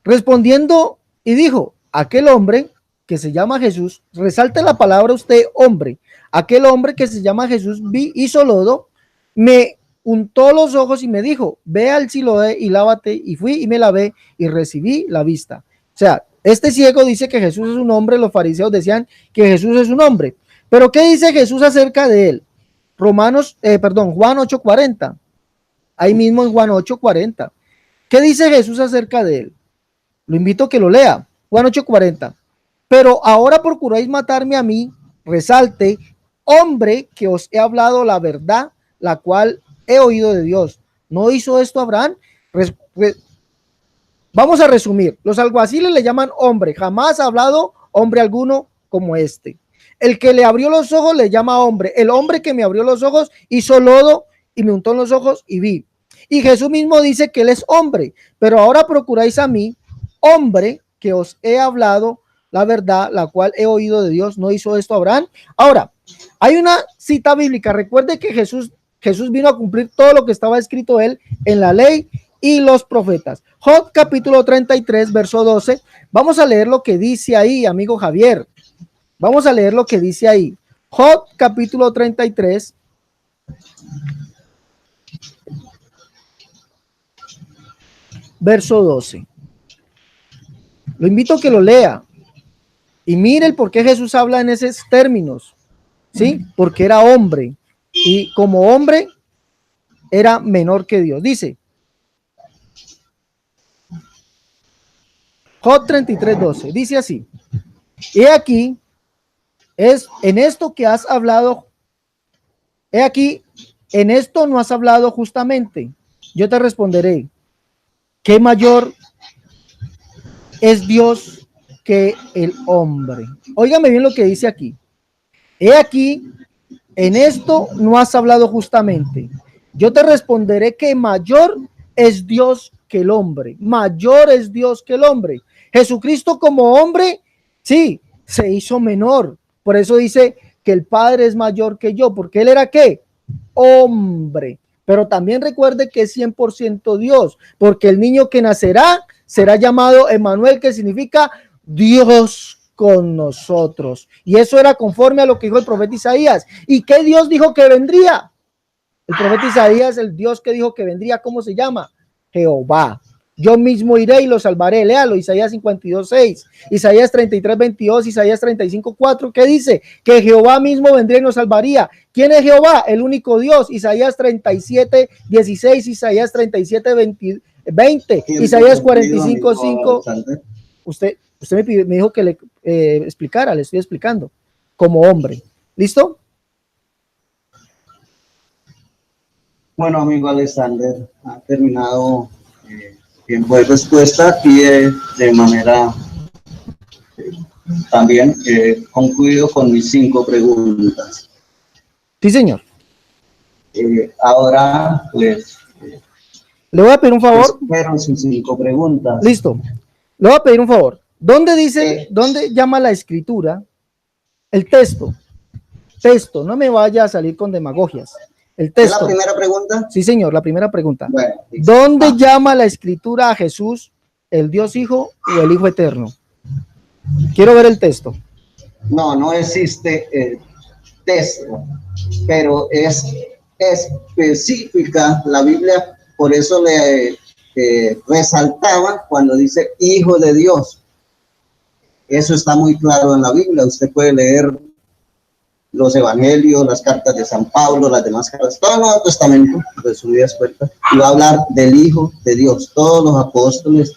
Respondiendo y dijo, aquel hombre que se llama Jesús, resalte la palabra usted, hombre, aquel hombre que se llama Jesús hizo lodo, me untó los ojos y me dijo, ve al Siloé y lávate, y fui y me lavé y recibí la vista. O sea, este ciego dice que Jesús es un hombre, los fariseos decían que Jesús es un hombre, pero ¿qué dice Jesús acerca de él? Juan 8:40, ahí mismo en Juan 8:40, ¿qué dice Jesús acerca de él? Lo invito a que lo lea, Juan 8:40, pero ahora procuráis matarme a mí, resalte, hombre que os he hablado la verdad, la cual he oído de Dios. ¿No hizo esto Abraham? Vamos a resumir, los alguaciles le llaman hombre, jamás ha hablado hombre alguno como este. El que le abrió los ojos le llama hombre, el hombre que me abrió los ojos hizo lodo y me untó en los ojos y vi. Y Jesús mismo dice que él es hombre, pero ahora procuráis a mí, hombre que os he hablado la verdad, la cual he oído de Dios. ¿No hizo esto Abraham? Ahora, hay una cita bíblica. Recuerde que Jesús vino a cumplir todo lo que estaba escrito él en la ley y los profetas. Job capítulo 33, verso 12. Vamos a leer lo que dice ahí, amigo Javier. Vamos a leer lo que dice ahí. Job capítulo 33. Verso 12. Lo invito a que lo lea y mire el por qué Jesús habla en esos términos, ¿sí? Porque era hombre y como hombre era menor que Dios. Dice Job 33:12, dice así: he aquí, es en esto que has hablado, he aquí, en esto no has hablado justamente. Yo te responderé, ¿qué mayor es Dios que el hombre? Óigame bien lo que dice aquí. He aquí, en esto no has hablado justamente. Yo te responderé que mayor es Dios que el hombre. Mayor es Dios que el hombre. Jesucristo como hombre, sí, se hizo menor. Por eso dice que el Padre es mayor que yo, porque él era ¿qué? Hombre. Pero también recuerde que es 100% Dios, porque el niño que nacerá será llamado Emmanuel, que significa Dios con nosotros. Y eso era conforme a lo que dijo el profeta Isaías. ¿Y qué Dios dijo que vendría? El profeta Isaías, el Dios que dijo que vendría, ¿cómo se llama? Jehová. Yo mismo iré y lo salvaré. Léalo, Isaías 52:6, Isaías 33:22, Isaías 35:4. ¿Qué dice? Que Jehová mismo vendría y nos salvaría. ¿Quién es Jehová? El único Dios. Isaías 37:16, Isaías 37:20, Isaías 45:5. Usted me dijo que le explicara, le estoy explicando como hombre. ¿Listo? Bueno, amigo Alexander, ha terminado tiempo de respuesta y de manera también concluido con mis 5 preguntas. Sí, señor. Ahora, pues, le voy a pedir un favor. Espero sus 5 preguntas. Listo. Le voy a pedir un favor. ¿Dónde dice, dónde llama la escritura el texto? texto, no me vaya a salir con demagogias. El ¿Es texto. la primera pregunta? Sí, señor, la primera pregunta. Bueno, listo. ¿Dónde llama la escritura a Jesús el Dios Hijo o el Hijo Eterno? Quiero ver el texto. No, no existe el texto, pero es específica la Biblia, por eso le resaltaba cuando dice Hijo de Dios. Eso está muy claro en la Biblia. Usted puede leer los evangelios, las cartas de San Pablo, las demás cartas, todo el Nuevo Testamento, de su vida experta, y va a hablar del Hijo de Dios. Todos los apóstoles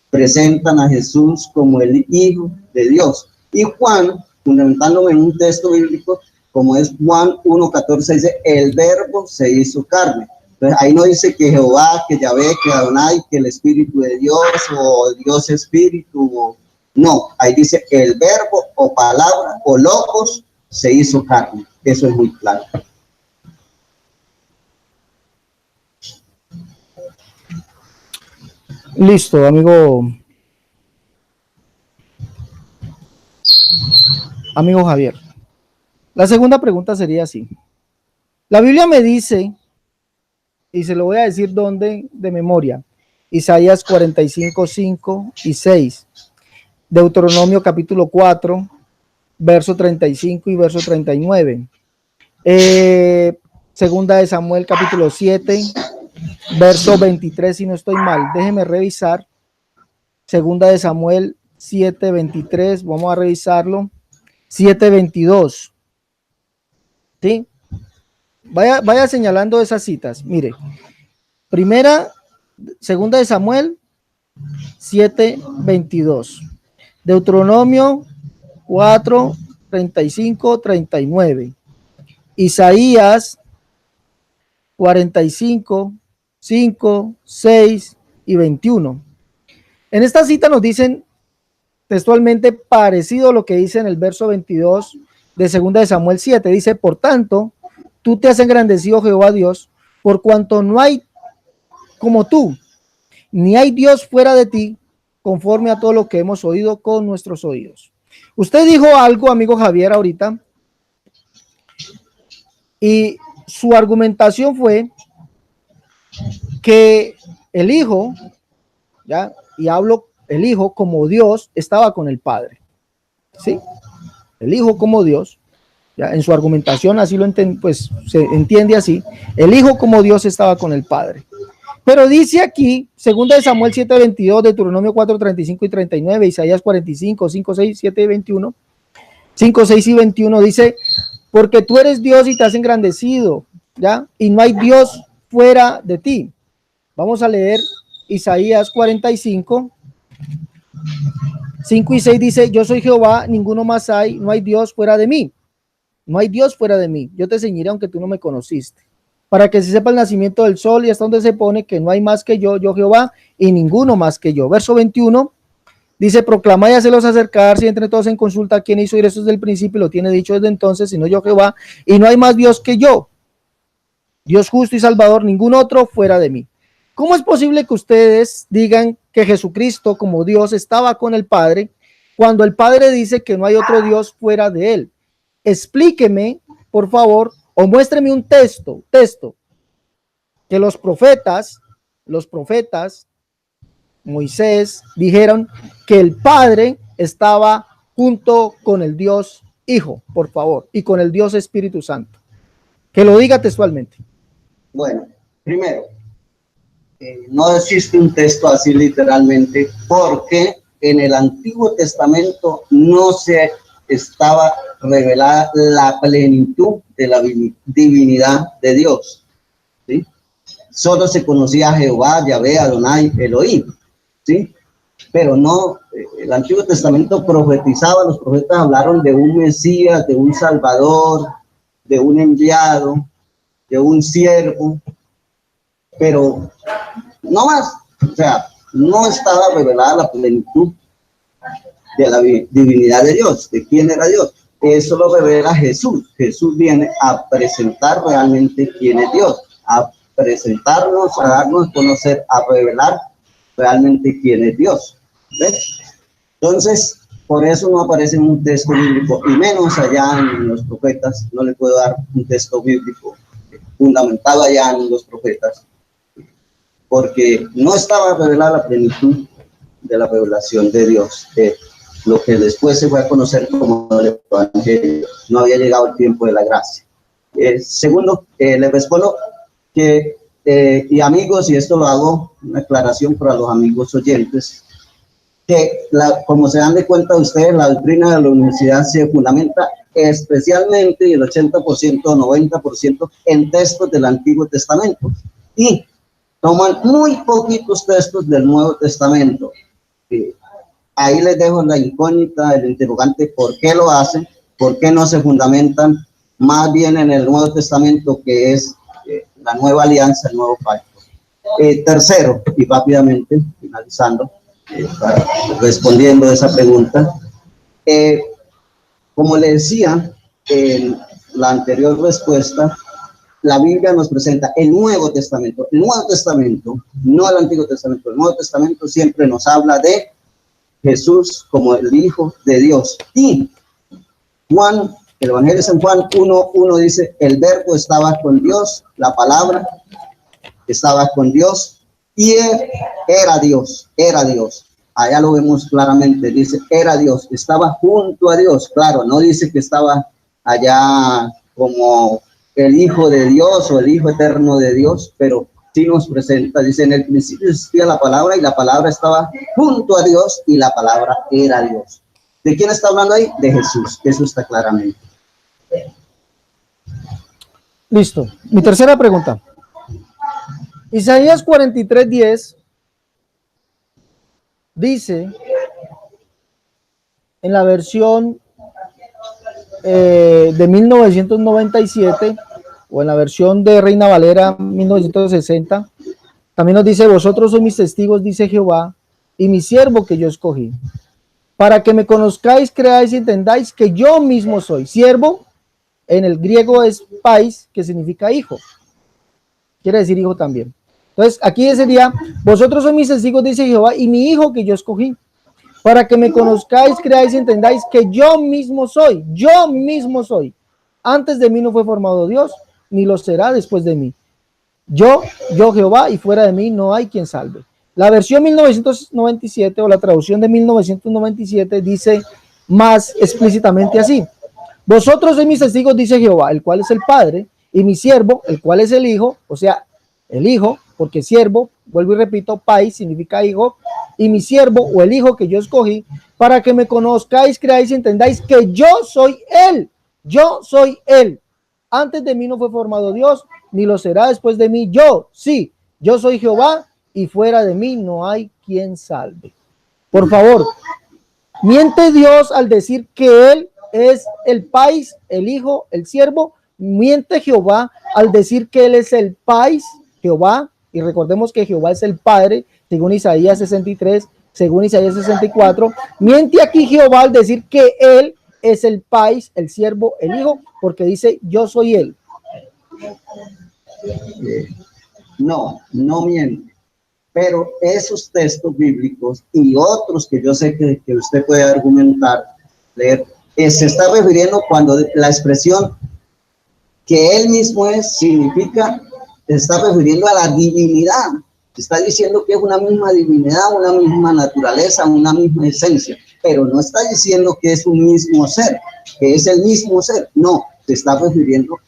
presentan a Jesús como el Hijo de Dios. Y Juan, fundamentándome en un texto bíblico, como es Juan 1:14, dice, el verbo se hizo carne. Entonces, ahí no dice que Jehová, que Yahvé, que Adonai, que el Espíritu de Dios, o Dios Espíritu, o... no, ahí dice el verbo, o palabra, o logos, se hizo carne. Eso es muy claro. Listo, amigo Javier. La segunda pregunta sería así. La Biblia me dice, y se lo voy a decir dónde de memoria, Isaías 45, 5 y 6, Deuteronomio capítulo 4, verso 35 y verso 39, segunda de Samuel capítulo 7, verso 23, si no estoy mal, déjeme revisar, segunda de Samuel 7, 23, vamos a revisarlo, 7, 22, ¿sí? Vaya señalando esas citas. Mire, segunda de Samuel 7, 22, Deuteronomio 4, 35, 39, Isaías 45, 5, 6 y 21. En esta cita nos dicen textualmente parecido a lo que dice en el verso 22 de segunda de Samuel 7. Dice, por tanto, tú te has engrandecido, Jehová Dios, por cuanto no hay como tú, ni hay Dios fuera de ti, conforme a todo lo que hemos oído con nuestros oídos. Usted dijo algo, amigo Javier, ahorita, y su argumentación fue que el Hijo, ¿ya? Y hablo el Hijo como Dios estaba con el Padre, ¿sí? El Hijo como Dios, ¿ya? En su argumentación así pues se entiende así, el Hijo como Dios estaba con el Padre. Pero dice aquí, segunda de Samuel 7, 22, Deuteronomio 4, 35 y 39, Isaías 45, 5, 6, 7 y 21, 5, 6 y 21, dice, porque tú eres Dios y te has engrandecido, ¿ya? Y no hay Dios fuera de ti. Vamos a leer Isaías 45, 5 y 6 dice, yo soy Jehová, ninguno más hay, no hay Dios fuera de mí. No hay Dios fuera de mí. Yo te ceñiré aunque tú no me conociste. Para que se sepa el nacimiento del sol y hasta donde se pone que no hay más que yo Jehová, y ninguno más que yo. Verso 21 dice, proclama y hacelos acercarse, y entre todos en consulta quién hizo ir eso desde el principio, lo tiene dicho desde entonces, sino yo Jehová, y no hay más Dios que yo. Dios justo y salvador, ningún otro fuera de mí. ¿Cómo es posible que ustedes digan que Jesucristo como Dios estaba con el Padre cuando el Padre dice que no hay otro Dios fuera de él? Explíqueme, por favor, o muéstreme un texto que los profetas, Moisés, dijeron que el Padre estaba junto con el Dios Hijo, por favor, y con el Dios Espíritu Santo. Que lo diga textualmente. Bueno, primero, no existe un texto así literalmente, porque en el Antiguo Testamento no se estaba revelada la plenitud de la divinidad de Dios, ¿sí? Solo se conocía a Jehová, Yahvé, Adonai, Elohim, ¿sí? Pero no, el Antiguo Testamento profetizaba, los profetas hablaron de un Mesías, de un Salvador, de un enviado, de un siervo, pero no más, o sea, no estaba revelada la plenitud de la divinidad de Dios, de quién era Dios. Eso lo revela Jesús. Jesús viene a presentar realmente quién es Dios, a presentarnos, a darnos a conocer, a revelar realmente quién es Dios. ¿Ves? Entonces, Por eso no aparece en un texto bíblico, y menos allá en los profetas. No le puedo dar un texto bíblico fundamentado allá en los profetas, porque no estaba revelada la plenitud de la revelación de Dios, lo que después se fue a conocer como el Evangelio. No había llegado el tiempo de la gracia. Segundo, le respondo que, y amigos, y esto lo hago, una aclaración para los amigos oyentes, que como se dan de cuenta ustedes, la doctrina de la universidad se fundamenta especialmente, y el 80%, 90% en textos del Antiguo Testamento, y toman muy poquitos textos del Nuevo Testamento. Ahí les dejo la incógnita, el interrogante, ¿por qué lo hacen? ¿Por qué no se fundamentan más bien en el Nuevo Testamento, que es la nueva alianza, el nuevo pacto? Tercero, y rápidamente, finalizando, respondiendo a esa pregunta, como le decía en la anterior respuesta, la Biblia nos presenta el Nuevo Testamento. El Nuevo Testamento, no el Antiguo Testamento, el Nuevo Testamento siempre nos habla de Jesús como el Hijo de Dios. Y Juan, el Evangelio de San Juan 1:1 dice, el verbo estaba con Dios, la palabra estaba con Dios, y era Dios, era Dios. Allá lo vemos claramente, dice, era Dios, estaba junto a Dios. Claro, no dice que estaba allá como el Hijo de Dios o el Hijo eterno de Dios, pero sí nos presenta, dice, en el principio existía la palabra, y la palabra estaba junto a Dios, y la palabra era Dios. ¿De quién está hablando ahí? De Jesús. Eso está claramente. Listo. Mi tercera pregunta. Isaías 43:10 dice, en la versión de 1997, o en la versión de Reina Valera 1960, también nos dice, vosotros sois mis testigos, dice Jehová, y mi siervo que yo escogí, para que me conozcáis, creáis y entendáis que yo mismo soy. Siervo, en el griego es pais, que significa hijo. Quiere decir hijo también. Entonces, aquí sería, vosotros sois mis testigos, dice Jehová, y mi hijo que yo escogí, para que me conozcáis, creáis y entendáis que yo mismo soy. Yo mismo soy. Antes de mí no fue formado Dios, ni lo será después de mí. Yo Jehová, y fuera de mí no hay quien salve. La versión 1997, o la traducción de 1997, dice más explícitamente así: vosotros sois mis testigos, dice Jehová, el cual es el Padre, y mi siervo, el cual es el Hijo, o sea, el Hijo, porque siervo, vuelvo y repito, pais significa hijo, y mi siervo o el Hijo que yo escogí, para que me conozcáis, creáis y entendáis que yo soy Él. Yo soy Él. Antes de mí no fue formado Dios, ni lo será después de mí. Yo soy Jehová, y fuera de mí no hay quien salve. Por favor, ¿miente Dios al decir que Él es el pais, el Hijo, el siervo? ¿Miente Jehová al decir que Él es el pais, Jehová? Y recordemos que Jehová es el Padre, según Isaías 63, según Isaías 64. ¿Miente aquí Jehová al decir que Él es el pais, el siervo, el Hijo? Porque dice, yo soy Él. No miente. Pero esos textos bíblicos y otros que yo sé que usted puede argumentar, leer, se está refiriendo cuando la expresión que Él mismo es, significa, se está refiriendo a la divinidad. Está diciendo que es una misma divinidad, una misma naturaleza, una misma esencia, pero no está diciendo que es un mismo ser, que es el mismo ser. No, se está refiriendo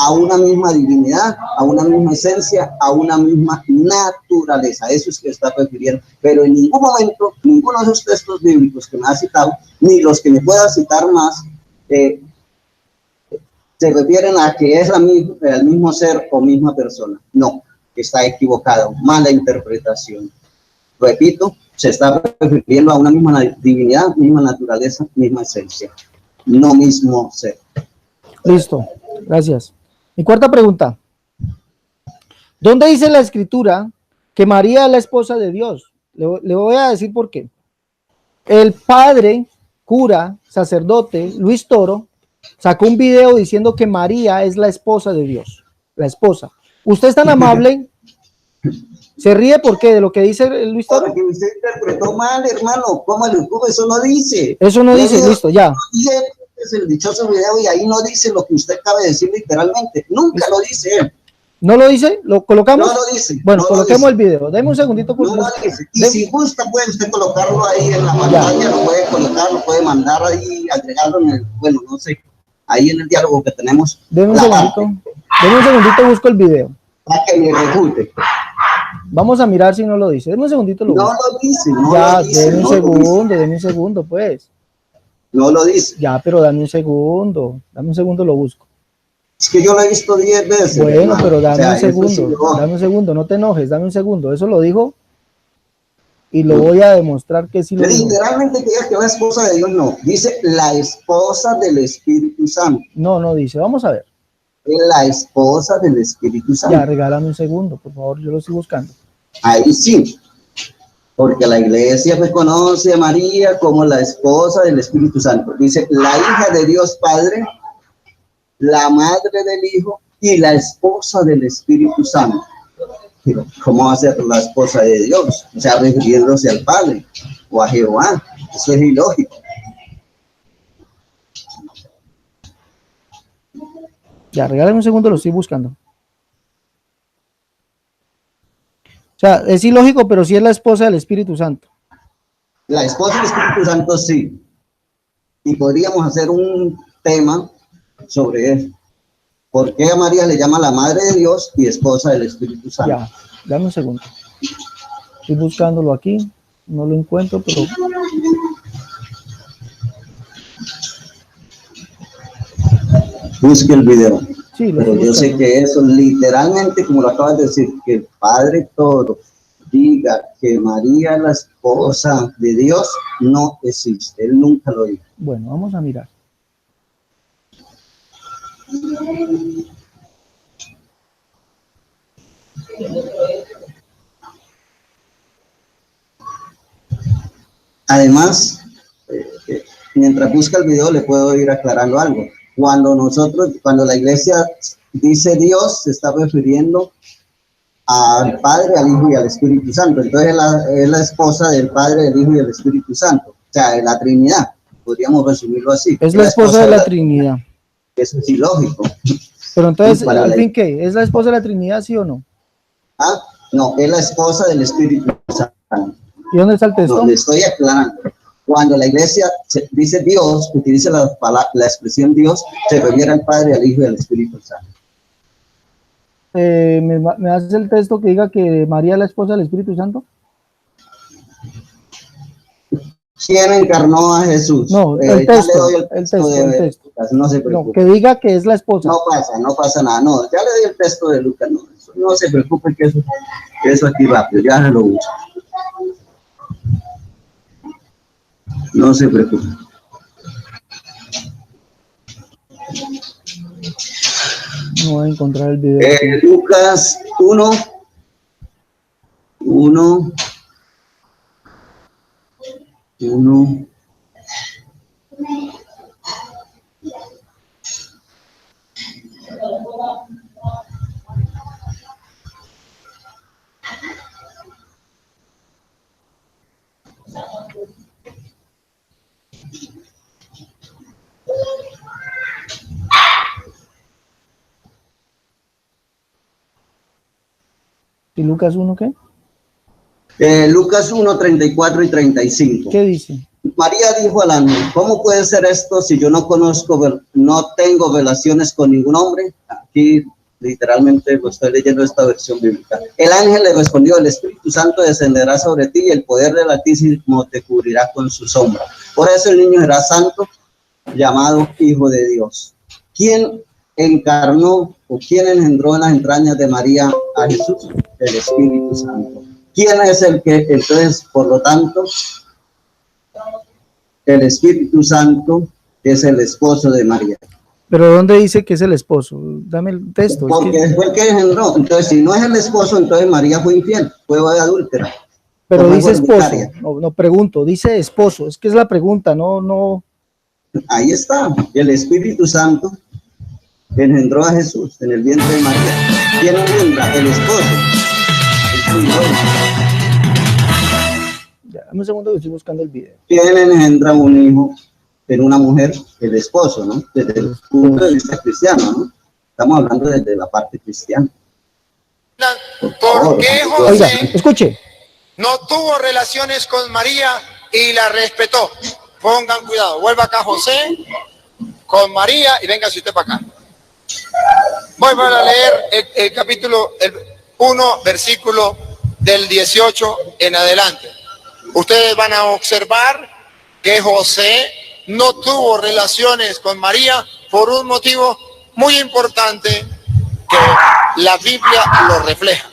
a una misma divinidad, a una misma esencia, a una misma naturaleza. Eso es que está refiriendo. Pero en ningún momento, ninguno de esos textos bíblicos que me ha citado, ni los que me pueda citar más, se refieren a que es el mismo ser o misma persona. No, está equivocado, mala interpretación. Repito, se está refiriendo a una misma divinidad, misma naturaleza, misma esencia, no mismo ser. Listo, gracias. Mi cuarta pregunta. ¿Dónde dice la Escritura que María es la esposa de Dios? Le voy a decir por qué. El padre, cura, sacerdote, Luis Toro, sacó un video diciendo que María es la esposa de Dios. La esposa. Usted es tan amable ¿Se ríe por qué? ¿De lo que dice Luis Toro? Porque usted interpretó mal, hermano. ¿Cómo le ocurre? Eso no dice. Eso no dice, listo, ya. Es el dichoso video y ahí no dice lo que usted acaba de decir literalmente. Nunca lo dice él. ¿No lo dice? ¿Lo colocamos? No lo dice. Bueno, no coloquemos el video. Deme un segundito. No lo dice. Y si gusta, puede usted colocarlo ahí en la pantalla, lo puede colocar, lo puede mandar ahí, agregarlo en el, bueno, no sé, ahí en el diálogo que tenemos. Deme un segundito. Deme un segundito, busco el video. Para que me refute. Vamos a mirar si no lo dice. Deme un segundito. No lo dice, no ya, lo dice. Deme un segundo, pues. No lo dice. Ya, pero dame un segundo, lo busco. Es que yo lo he visto 10 veces. Bueno, hermano. pero dame un Sí, segundo, no te enojes, dame un segundo. Eso lo dijo y lo voy a demostrar que sí lo dijo. Literalmente que diga que la esposa de Dios no. Dice la esposa del Espíritu Santo. No dice. Vamos a ver. La esposa del Espíritu Santo. Ya, regálame un segundo, por favor, yo lo estoy buscando. Ahí sí. Porque la iglesia reconoce a María como la esposa del Espíritu Santo. Dice la hija de Dios Padre, la madre del Hijo y la esposa del Espíritu Santo. Pero, ¿cómo va a ser la esposa de Dios? O sea, refiriéndose al Padre o a Jehová. Eso es ilógico. Ya, regálame un segundo, lo estoy buscando. O sea, es ilógico, pero sí es la esposa del Espíritu Santo. La esposa del Espíritu Santo sí. Y podríamos hacer un tema sobre eso. ¿Por qué a María le llama la madre de Dios y esposa del Espíritu Santo? Ya, dame un segundo. Estoy buscándolo aquí, no lo encuentro, pero... Busque el video. Sí, pero yo sé que eso literalmente, como lo acabas de decir, que el Padre todo diga que María es la esposa de Dios, no existe. Él nunca lo dijo. Bueno, vamos a mirar. Además, mientras busca el video le puedo ir aclarando algo. Cuando la iglesia dice Dios, se está refiriendo al Padre, al Hijo y al Espíritu Santo. Entonces es la esposa del Padre, del Hijo y del Espíritu Santo. O sea, de la Trinidad. Podríamos resumirlo así. Es la esposa de la Trinidad. Eso es ilógico. Pero entonces, ¿al fin qué? ¿Es la esposa de la Trinidad, sí o no? Ah, no, es la esposa del Espíritu Santo. ¿Y dónde está el texto? Donde estoy aclarando. Cuando la iglesia dice Dios, utiliza la expresión Dios, se refiere al Padre, al Hijo y al Espíritu Santo. ¿Me haces el texto que diga que María es la esposa del Espíritu Santo? ¿Quién encarnó a Jesús? No, el texto. No se preocupe. No, que diga que es la esposa. No pasa nada. No, ya le doy el texto de Lucas. No se preocupe que eso aquí rápido, ya se lo uso. No se preocupe. No voy a encontrar el video. Lucas 1. ¿Y Lucas 1 qué? Lucas 1, 34 y 35. ¿Qué dice? María dijo al ángel, ¿cómo puede ser esto si yo no tengo relaciones con ningún hombre? Aquí literalmente lo estoy leyendo esta versión bíblica. El ángel le respondió, el Espíritu Santo descenderá sobre ti y el poder del Altísimo te cubrirá con su sombra. Por eso el niño será santo, llamado Hijo de Dios. ¿Quién encarnó o quién engendró en las entrañas de María a Jesús? El Espíritu Santo. ¿Quién es el que, entonces, por lo tanto, el Espíritu Santo es el esposo de María? ¿Pero dónde dice que es el esposo? Dame el texto. Porque fue el que engendró. Entonces, si no es el esposo, entonces María fue infiel, fue adúltera. Pero dice esposo. No, pregunto, dice esposo. Es que es la pregunta, no. Ahí está. El Espíritu Santo engendró a Jesús en el vientre de María. ¿Quién engendra? El esposo. Ya, dame un segundo que estoy buscando el video. ¿Quién engendra un hijo en una mujer? El esposo, ¿no? Desde el punto de vista cristiano, ¿no? Estamos hablando desde la parte cristiana. ¿Por qué Oiga, José escuche. no tuvo relaciones con María y la respetó? Pongan cuidado. Vuelva acá José con María y véngase usted para acá. Voy a leer el capítulo 1, versículo del 18 en adelante. Ustedes van a observar que José no tuvo relaciones con María por un motivo muy importante que la Biblia lo refleja.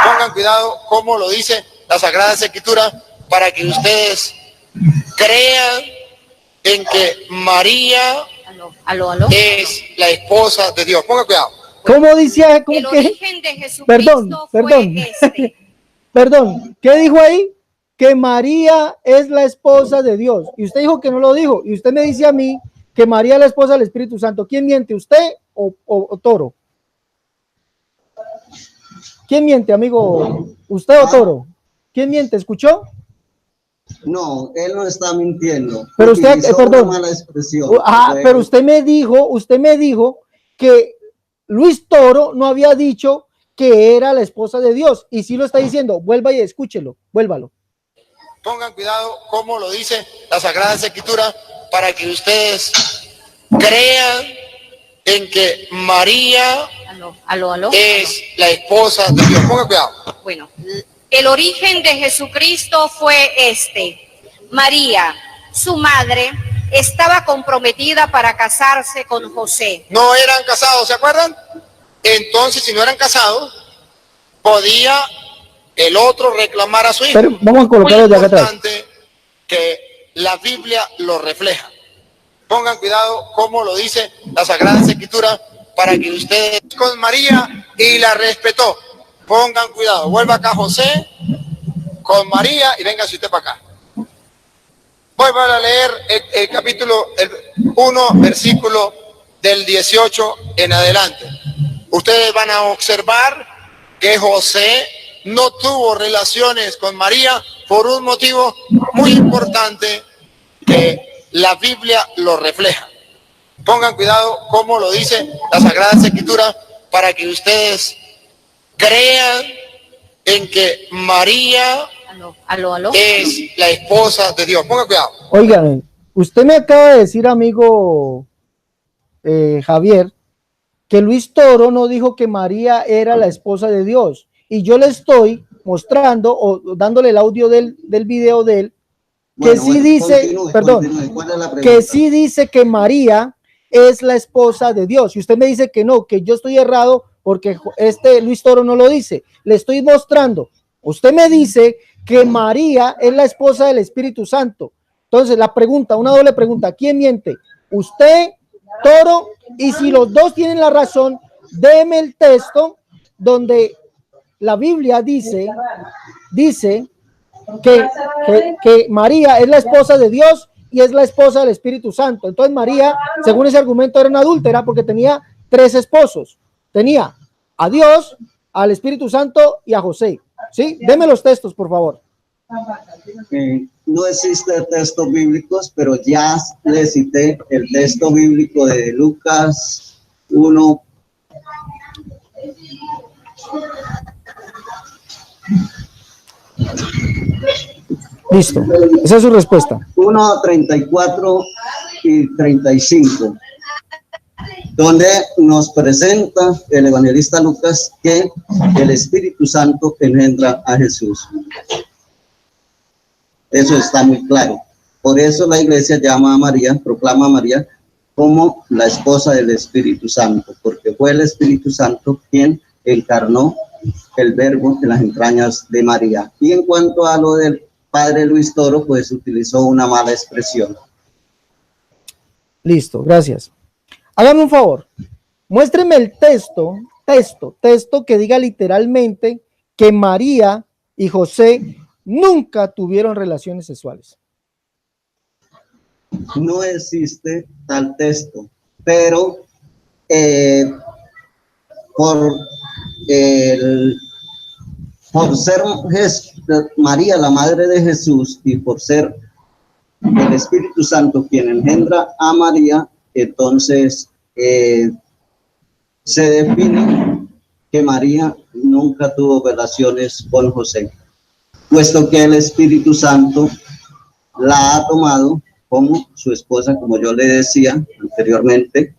Pongan cuidado cómo lo dice la Sagrada Escritura para que ustedes crean en que María es la esposa de Dios. Pongan cuidado. ¿Cómo dice? ¿Cómo El que? origen de Jesucristo Perdón, fue perdón. este. Perdón, ¿qué dijo ahí? Que María es la esposa de Dios. Y usted dijo que no lo dijo. Y usted me dice a mí que María es la esposa del Espíritu Santo. ¿Quién miente, usted o Toro? ¿Quién miente, amigo? ¿Usted o Toro? ¿Quién miente? ¿Escuchó? No, él no está mintiendo. Pero usted, Utilizó perdón. una mala expresión. Pero usted me dijo que Luis Toro no había dicho que era la esposa de Dios. Y sí lo está diciendo. Vuelva y escúchelo. Vuélvalo. Pongan cuidado cómo lo dice la Sagrada Escritura para que ustedes crean en que María Aló. es la esposa de Dios. Pongan cuidado. Bueno, el origen de Jesucristo fue este. María, su madre, estaba comprometida para casarse con José. No eran casados, ¿se acuerdan? Entonces, si no eran casados, podía el otro reclamar a su hijo. Pero vamos a colocarlo de acá atrás. Es importante que la Biblia lo refleja. Pongan cuidado cómo lo dice la Sagrada Escritura para que ustedes con María y la respetó. Pongan cuidado. Vuelva acá José con María y véngase usted para acá. Voy a leer el capítulo 1, versículo del 18 en adelante. Ustedes van a observar que José no tuvo relaciones con María por un motivo muy importante que la Biblia lo refleja. Pongan cuidado cómo lo dice la Sagrada Escritura para que ustedes crean en que María Aló. es la esposa de Dios. Pongan cuidado. Oigan, usted me acaba de decir, amigo Javier, que Luis Toro no dijo que María era la esposa de Dios. Y yo le estoy mostrando o dándole el audio del video de él, que sí dice, que sí dice que María es la esposa de Dios. Y usted me dice que no, que yo estoy errado porque Luis Toro no lo dice. Le estoy mostrando. Usted me dice que María es la esposa del Espíritu Santo. Entonces, una doble pregunta, ¿quién miente? ¿Usted, Toro? Y si los dos tienen la razón, déme el texto donde la Biblia dice que María es la esposa de Dios y es la esposa del Espíritu Santo. Entonces María, según ese argumento, era una adúltera porque tenía 3 esposos. Tenía a Dios, al Espíritu Santo y a José. ¿Sí? Deme los textos, por favor. No existen textos bíblicos, pero ya le cité el texto bíblico de Lucas 1. Listo. Esa es su respuesta. 1, 34 y 35, donde nos presenta el evangelista Lucas que el Espíritu Santo engendra a Jesús. Eso está muy claro. Por eso la iglesia llama a María, proclama a María como la esposa del Espíritu Santo, porque fue el Espíritu Santo quien encarnó el verbo en las entrañas de María. Y en cuanto a lo del padre Luis Toro, pues utilizó una mala expresión. Listo, gracias. Hágame un favor, muéstreme el texto que diga literalmente que María y José nunca tuvieron relaciones sexuales. No existe tal texto, pero por por ser María la madre de Jesús y por ser el Espíritu Santo quien engendra a María, entonces se define que María nunca tuvo relaciones con José, puesto que el Espíritu Santo la ha tomado como su esposa, como yo le decía anteriormente,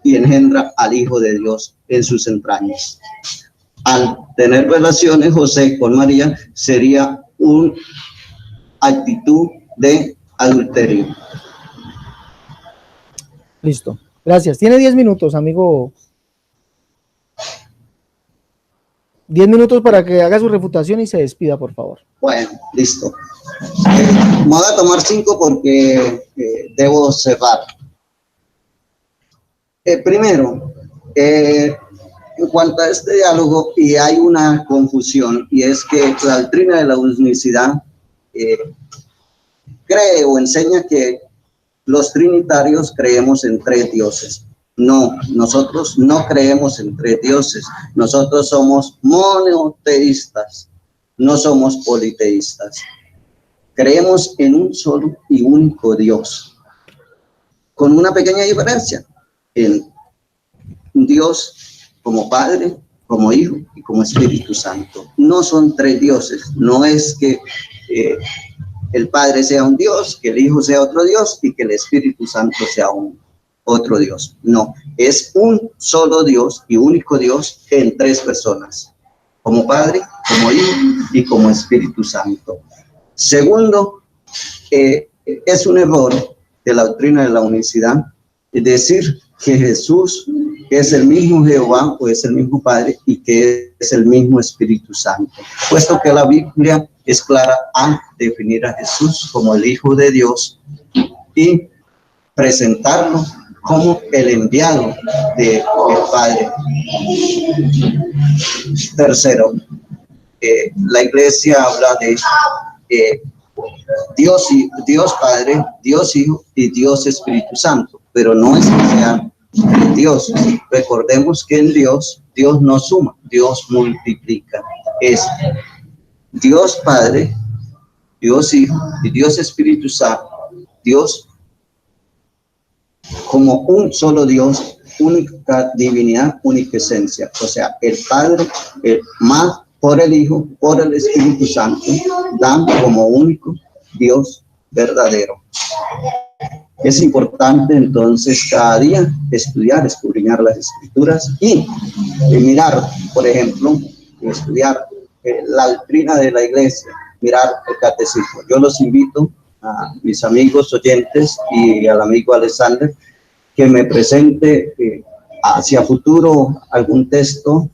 y engendra al Hijo de Dios en sus entrañas. Al tener relaciones José con María sería una actitud de adulterio. Listo. Gracias. Tiene 10 minutos, amigo. 10 minutos para que haga su refutación y se despida, por favor. Bueno, listo. Me voy a tomar 5 porque debo cerrar. Primero, en cuanto a este diálogo, y hay una confusión, y es que la doctrina de la unicidad cree o enseña que los trinitarios creemos en 3 dioses. No, nosotros no creemos en 3 dioses. Nosotros somos monoteístas, no somos politeístas. Creemos en un solo y único Dios, con una pequeña diferencia, en Dios como Padre, como Hijo y como Espíritu Santo. No son 3 dioses, no es que el Padre sea un Dios, que el Hijo sea otro Dios y que el Espíritu Santo sea otro Dios. No, es un solo Dios y único Dios en 3 personas, como Padre, como Hijo y como Espíritu Santo. Segundo, es un error de la doctrina de la unicidad decir que Jesús es el mismo Jehová o es el mismo Padre y que es el mismo Espíritu Santo, puesto que la Biblia es clara al definir a Jesús como el Hijo de Dios y presentarlo como el enviado del Padre. Tercero, la Iglesia habla de Dios Padre, Dios Hijo y Dios Espíritu Santo, pero no es que sean 3 dioses. Recordemos que en Dios no suma, Dios multiplica. Es Dios Padre, Dios Hijo y Dios Espíritu Santo, Dios como un solo Dios, única divinidad, única esencia. O sea, el Padre, más por el Hijo, por el Espíritu Santo, dan como único Dios verdadero. Es importante entonces cada día estudiar, escudriñar las Escrituras y mirar, por ejemplo, estudiar la doctrina de la Iglesia, mirar el catecismo. Yo los invito a mis amigos oyentes y al amigo Alexander que me presente hacia futuro algún texto,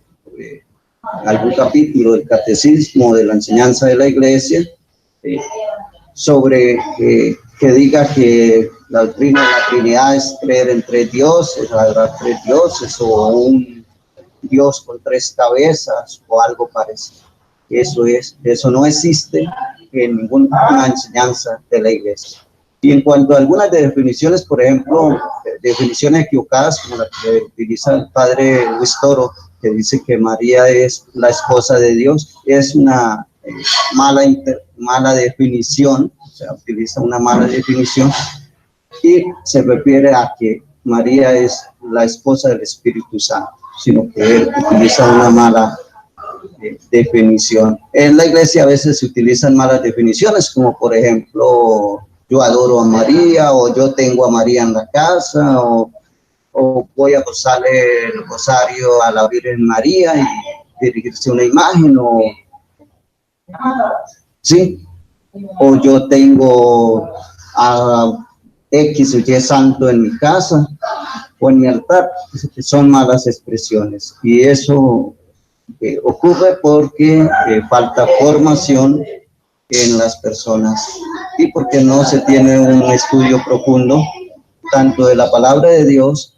algún capítulo del catecismo de la enseñanza de la Iglesia sobre que diga que la doctrina de la Trinidad es creer en 3 dioses, adorar 3 dioses o un Dios con 3 cabezas o algo parecido. Eso no existe en ninguna enseñanza de la Iglesia. Y en cuanto a algunas definiciones, por ejemplo, definiciones equivocadas como la que utiliza el padre Luis Toro, que dice que María es la esposa de Dios, es una mala definición, o sea, utiliza una mala definición y se refiere a que María es la esposa del Espíritu Santo, sino que él utiliza una mala definición. En la Iglesia a veces se utilizan malas definiciones, como por ejemplo, yo adoro a María, o yo tengo a María en la casa, o voy a rezarle el rosario a la Virgen María y dirigirse a una imagen, ¿sí? O yo tengo a X o Y santo en mi casa o en mi altar. Son malas expresiones y eso ocurre porque falta formación en las personas y porque no se tiene un estudio profundo tanto de la palabra de Dios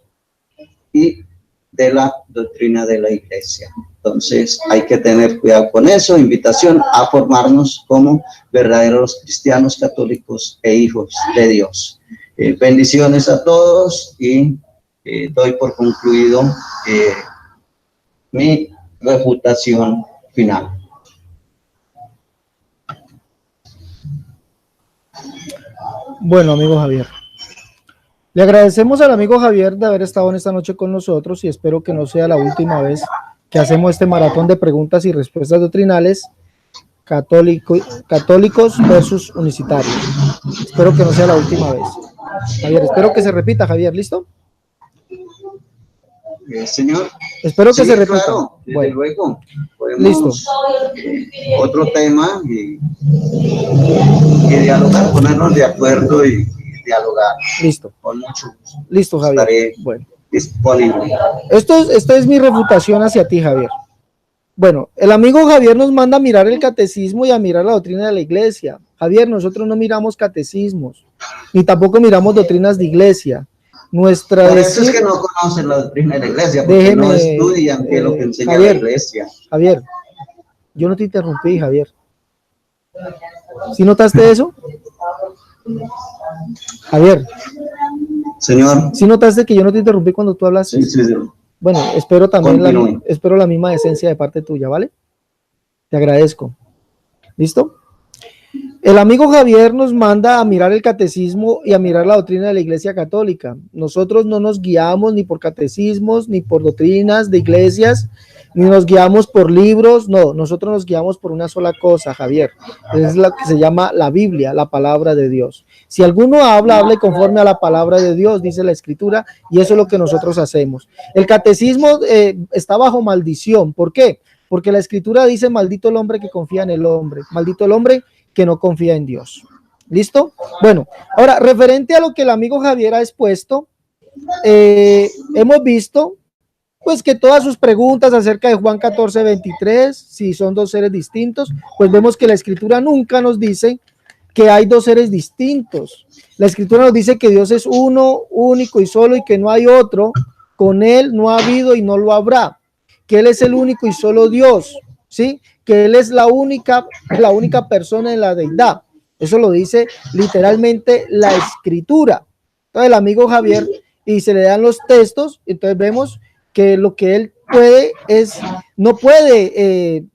y de la doctrina de la Iglesia. Entonces hay que tener cuidado con eso. Invitación a formarnos como verdaderos cristianos católicos e hijos de Dios. Bendiciones a todos y doy por concluido mi refutación final. Bueno, amigo Javier, le agradecemos al amigo Javier de haber estado en esta noche con nosotros y espero que no sea la última vez que hacemos este maratón de preguntas y respuestas doctrinales católicos versus unicitarios. Espero que no sea la última vez. Javier, espero que se repita, Javier, ¿listo? Señor. Espero que Sí, se repita. claro, desde Bueno, luego. Podemos, listo. Otro tema y dialogar, ponernos de acuerdo y dialogar. Listo. Con mucho gusto. Listo, Javier. Estaré Bueno. disponible. Esta es mi refutación hacia ti, Javier. Bueno, el amigo Javier nos manda a mirar el catecismo y a mirar la doctrina de la iglesia. Javier, nosotros no miramos catecismos, ni tampoco miramos doctrinas de iglesia. Nuestra Por eso es que no conocen la doctrina de la iglesia, porque déjeme, no estudian qué es lo que enseña Javier, la iglesia. Javier, yo no te interrumpí, Javier. ¿Sí notaste eso? Javier. Señor. ¿Sí notaste que yo no te interrumpí cuando tú hablaste? Sí. Bueno, espero también espero la misma decencia de parte tuya, ¿vale? Te agradezco. ¿Listo? El amigo Javier nos manda a mirar el catecismo y a mirar la doctrina de la Iglesia Católica. Nosotros no nos guiamos ni por catecismos, ni por doctrinas de iglesias, ni nos guiamos por libros. No, nosotros nos guiamos por una sola cosa, Javier. Es la que se llama la Biblia, la palabra de Dios. Si alguno hable conforme a la palabra de Dios, dice la Escritura, y eso es lo que nosotros hacemos. El catecismo está bajo maldición. ¿Por qué? Porque la Escritura dice, maldito el hombre que confía en el hombre, maldito el hombre que no confía en Dios. ¿Listo? Bueno, ahora, referente a lo que el amigo Javier ha expuesto, hemos visto pues que todas sus preguntas acerca de Juan 14:23, si son dos seres distintos, pues vemos que la Escritura nunca nos dice que hay dos seres distintos. La Escritura nos dice que Dios es uno, único y solo, y que no hay otro. Con él no ha habido y no lo habrá. Que él es el único y solo Dios, ¿sí? Que él es la única persona en la deidad. Eso lo dice literalmente la Escritura. Entonces el amigo Javier, y se le dan los textos, entonces vemos que lo que él no puede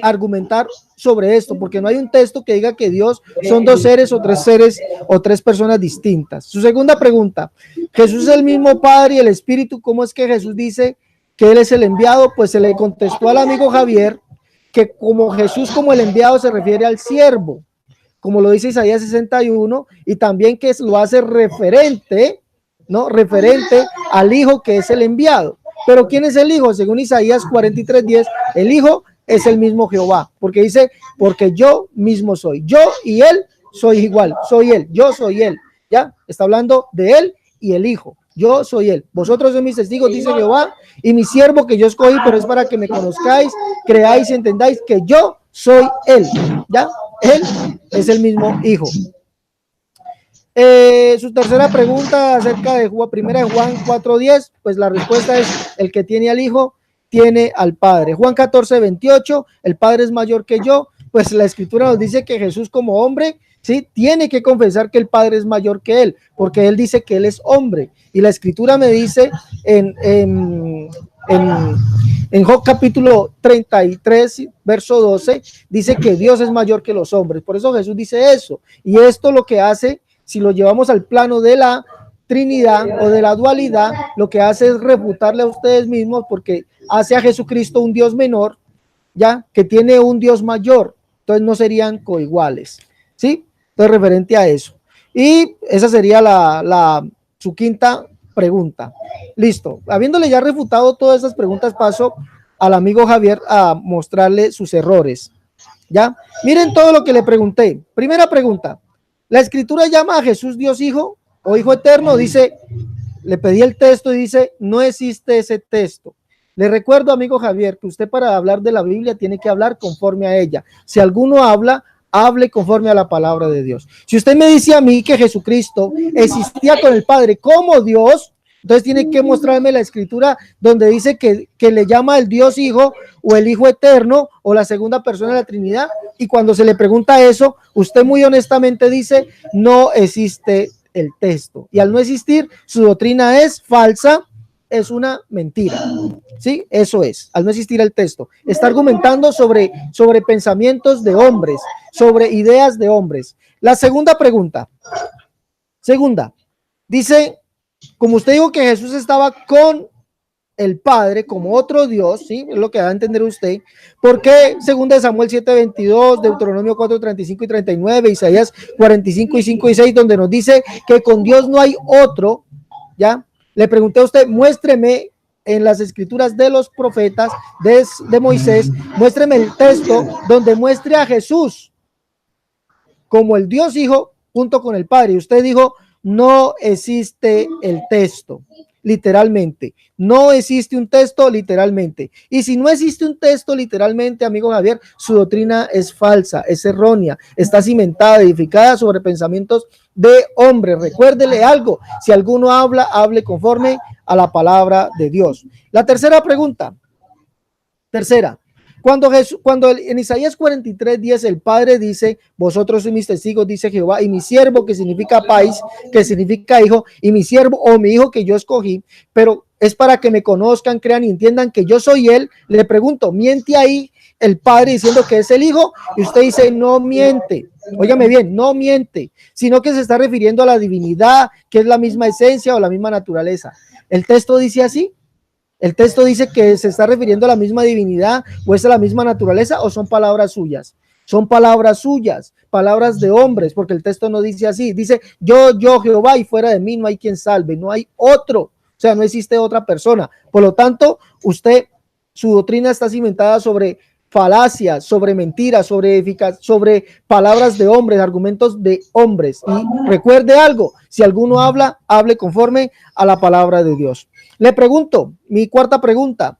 argumentar sobre esto, porque no hay un texto que diga que Dios son dos seres o tres personas distintas. Su segunda pregunta, ¿Jesús es el mismo Padre y el Espíritu? ¿Cómo es que Jesús dice que él es el enviado? Pues se le contestó al amigo Javier que como Jesús como el enviado se refiere al siervo, como lo dice Isaías 61, y también que lo hace referente al Hijo que es el enviado. Pero ¿quién es el Hijo? Según Isaías 43:10, el Hijo es el mismo Jehová, porque dice, porque yo mismo soy, yo y él soy igual, soy él, yo soy él, ¿ya? Está hablando de él y el Hijo. Yo soy él, vosotros sois mis testigos, dice Jehová, y mi siervo que yo escogí, pero es para que me conozcáis, creáis y entendáis que yo soy él, ¿ya? Él es el mismo Hijo. Su tercera pregunta acerca de primera de Juan 4:10, pues la respuesta es, el que tiene al Hijo, tiene al Padre. Juan 14:28, el Padre es mayor que yo, pues la Escritura nos dice que Jesús como hombre, sí, tiene que confesar que el Padre es mayor que él, porque él dice que él es hombre, y la Escritura me dice en Job capítulo 33, verso 12, dice que Dios es mayor que los hombres, por eso Jesús dice eso, y esto lo que hace, si lo llevamos al plano de la Trinidad o de la dualidad, lo que hace es refutarle a ustedes mismos, porque hace a Jesucristo un Dios menor, ya, que tiene un Dios mayor, entonces no serían coiguales, ¿sí? Entonces, referente a eso. Y esa sería su quinta pregunta. Listo. Habiéndole ya refutado todas esas preguntas, paso al amigo Javier a mostrarle sus errores. ¿Ya? Miren todo lo que le pregunté. Primera pregunta. ¿La Escritura llama a Jesús Dios Hijo o Hijo Eterno? Dice, le pedí el texto y dice, no existe ese texto. Le recuerdo, amigo Javier, que usted para hablar de la Biblia tiene que hablar conforme a ella. Si alguno habla, hable conforme a la palabra de Dios. Si usted me dice a mí que Jesucristo existía con el Padre como Dios, entonces tiene que mostrarme la Escritura donde dice que le llama el Dios Hijo o el Hijo Eterno o la segunda persona de la Trinidad, y cuando se le pregunta eso, usted muy honestamente dice, no existe el texto, y al no existir, su doctrina es falsa, es una mentira. Sí, eso es, al no existir el texto. Está argumentando sobre pensamientos de hombres, sobre ideas de hombres. La segunda pregunta. Segunda, dice, como usted dijo que Jesús estaba con el Padre como otro Dios, ¿sí? Es lo que va a entender usted. ¿Por qué? Segunda de Samuel 7:22, Deuteronomio 4:35 y 39, Isaías 45 y 5 y 6, donde nos dice que con Dios no hay otro, ¿ya? Le pregunté a usted, muéstreme en las escrituras de los profetas de Moisés, muéstreme el texto donde muestre a Jesús como el Dios Hijo junto con el Padre. Y usted dijo, no existe el texto, literalmente. No existe un texto, literalmente. Y si no existe un texto, literalmente, amigo Javier, su doctrina es falsa, es errónea, está cimentada, edificada sobre pensamientos de hombres. Recuérdele algo, si alguno habla, hable conforme a la palabra de Dios. La tercera pregunta. Cuando en Isaías 43:10 el Padre dice, vosotros sois mis testigos, dice Jehová, y mi siervo, que significa país, que significa hijo, y mi siervo o mi hijo que yo escogí, pero es para que me conozcan, crean y entiendan que yo soy él. Le pregunto, ¿miente ahí el Padre diciendo que es el Hijo? Y usted dice, no miente. Óigame bien, no miente, sino que se está refiriendo a la divinidad, que es la misma esencia o la misma naturaleza. ¿El texto dice así? ¿El texto dice que se está refiriendo a la misma divinidad o es a la misma naturaleza o son palabras suyas? Son palabras suyas, palabras de hombres, porque el texto no dice así. Dice, yo, Jehová, y fuera de mí no hay quien salve, no hay otro. O sea, no existe otra persona. Por lo tanto, su doctrina está cimentada sobre falacias, sobre mentiras, sobre palabras de hombres, argumentos de hombres. Y recuerde algo, si alguno habla, hable conforme a la palabra de Dios. Le pregunto, mi cuarta pregunta,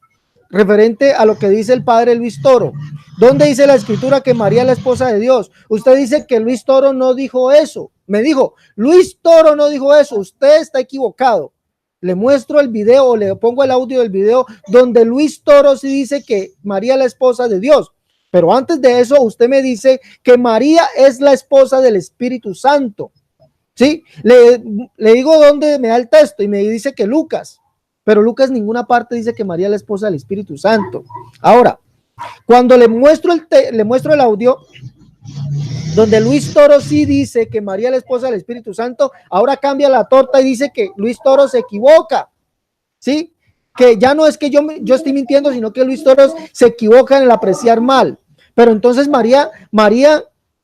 referente a lo que dice el padre Luis Toro. ¿Dónde dice la escritura que María es la esposa de Dios? Usted dice que Luis Toro no dijo eso. Me dijo, Luis Toro no dijo eso. Usted está equivocado. Le muestro el video o le pongo el audio del video donde Luis Toro sí dice que María es la esposa de Dios. Pero antes de eso, usted me dice que María es la esposa del Espíritu Santo. ¿Sí? Le digo dónde me da el texto y me dice que Lucas. Pero Lucas en ninguna parte dice que María es la esposa del Espíritu Santo. Ahora, cuando le muestro el audio donde Luis Toro sí dice que María es la esposa del Espíritu Santo, ahora cambia la torta y dice que Luis Toro se equivoca, ¿sí? Que ya no es que yo estoy mintiendo, sino que Luis Toro se equivoca en el apreciar mal. Pero entonces María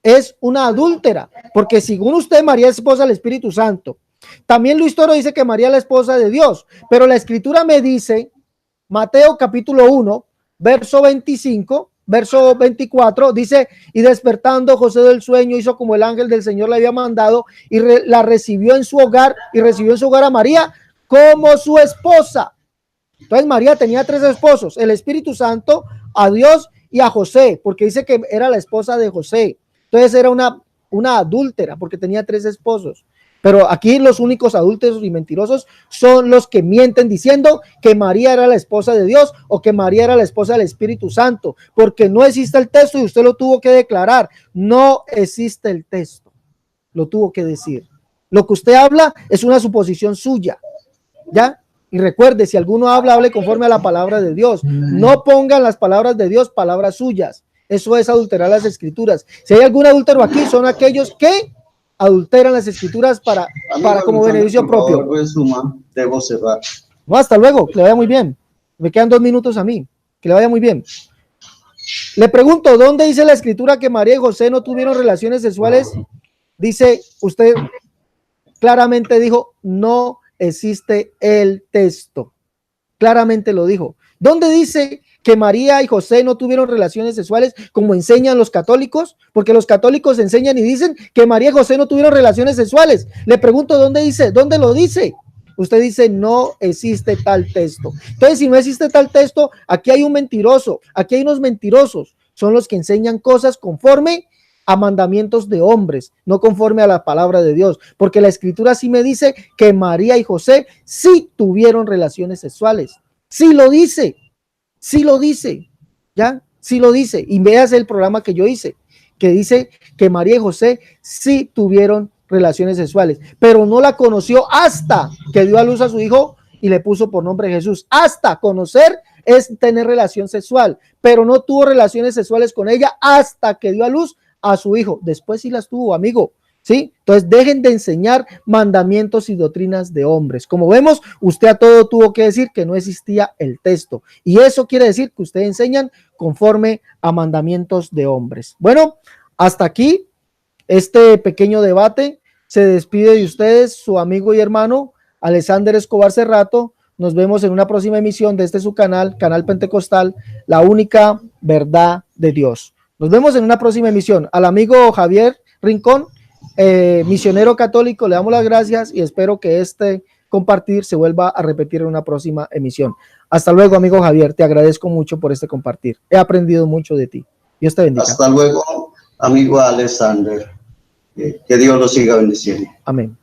es una adúltera, porque según usted María es esposa del Espíritu Santo. También Luis Toro dice que María es la esposa de Dios, pero la escritura me dice, Mateo capítulo 1, verso 25, verso 24, dice, y despertando José del sueño, hizo como el ángel del Señor le había mandado y la recibió en su hogar, y recibió en su hogar a María como su esposa. Entonces María tenía tres esposos, el Espíritu Santo, a Dios y a José, porque dice que era la esposa de José. Entonces era una adúltera, porque tenía tres esposos. Pero aquí los únicos adúlteros y mentirosos son los que mienten diciendo que María era la esposa de Dios o que María era la esposa del Espíritu Santo, porque no existe el texto y usted lo tuvo que declarar. No existe el texto, lo tuvo que decir. Lo que usted habla es una suposición suya, ¿ya? Y recuerde, si alguno habla, hable conforme a la palabra de Dios. No pongan las palabras de Dios, palabras suyas. Eso es adulterar las escrituras. Si hay algún adúltero aquí, son aquellos que adulteran las escrituras para como beneficio propio. Debo cerrar. No, hasta luego, que le vaya muy bien. Me quedan 2 minutos a mí, que le vaya muy bien. Le pregunto, ¿dónde dice la escritura que María y José no tuvieron relaciones sexuales? Dice, usted claramente dijo, no existe el texto. Claramente lo dijo. ¿Dónde dice que María y José no tuvieron relaciones sexuales como enseñan los católicos? Porque los católicos enseñan y dicen que María y José no tuvieron relaciones sexuales. Le pregunto, ¿dónde dice? ¿Dónde lo dice? Usted dice, no existe tal texto. Entonces, si no existe tal texto, aquí hay un mentiroso, aquí hay unos mentirosos. Son los que enseñan cosas conforme a mandamientos de hombres, no conforme a la palabra de Dios. Porque la escritura sí me dice que María y José sí tuvieron relaciones sexuales. Sí lo dice. Sí lo dice, ¿ya? Sí lo dice. Y veas el programa que yo hice, que dice que María y José sí tuvieron relaciones sexuales, pero no la conoció hasta que dio a luz a su hijo y le puso por nombre Jesús. Hasta conocer es tener relación sexual, pero no tuvo relaciones sexuales con ella hasta que dio a luz a su hijo. Después sí las tuvo, amigo. ¿sí? Entonces dejen de enseñar mandamientos y doctrinas de hombres. Como vemos, usted a todo tuvo que decir que no existía el texto. Y eso quiere decir que ustedes enseñan conforme a mandamientos de hombres. Bueno, hasta aquí este pequeño debate. Se despide de ustedes su amigo y hermano Alexander Escobar Cerrato. Nos vemos en una próxima emisión de su canal, Canal Pentecostal, la única verdad de Dios. Nos vemos en una próxima emisión. Al amigo Javier Rincón, misionero católico, le damos las gracias y espero que este compartir se vuelva a repetir en una próxima emisión. Hasta luego, amigo Javier, te agradezco mucho por este compartir. He aprendido mucho de ti. Dios te bendiga. Hasta luego, amigo Alexander. Que Dios lo siga bendiciendo. Amén.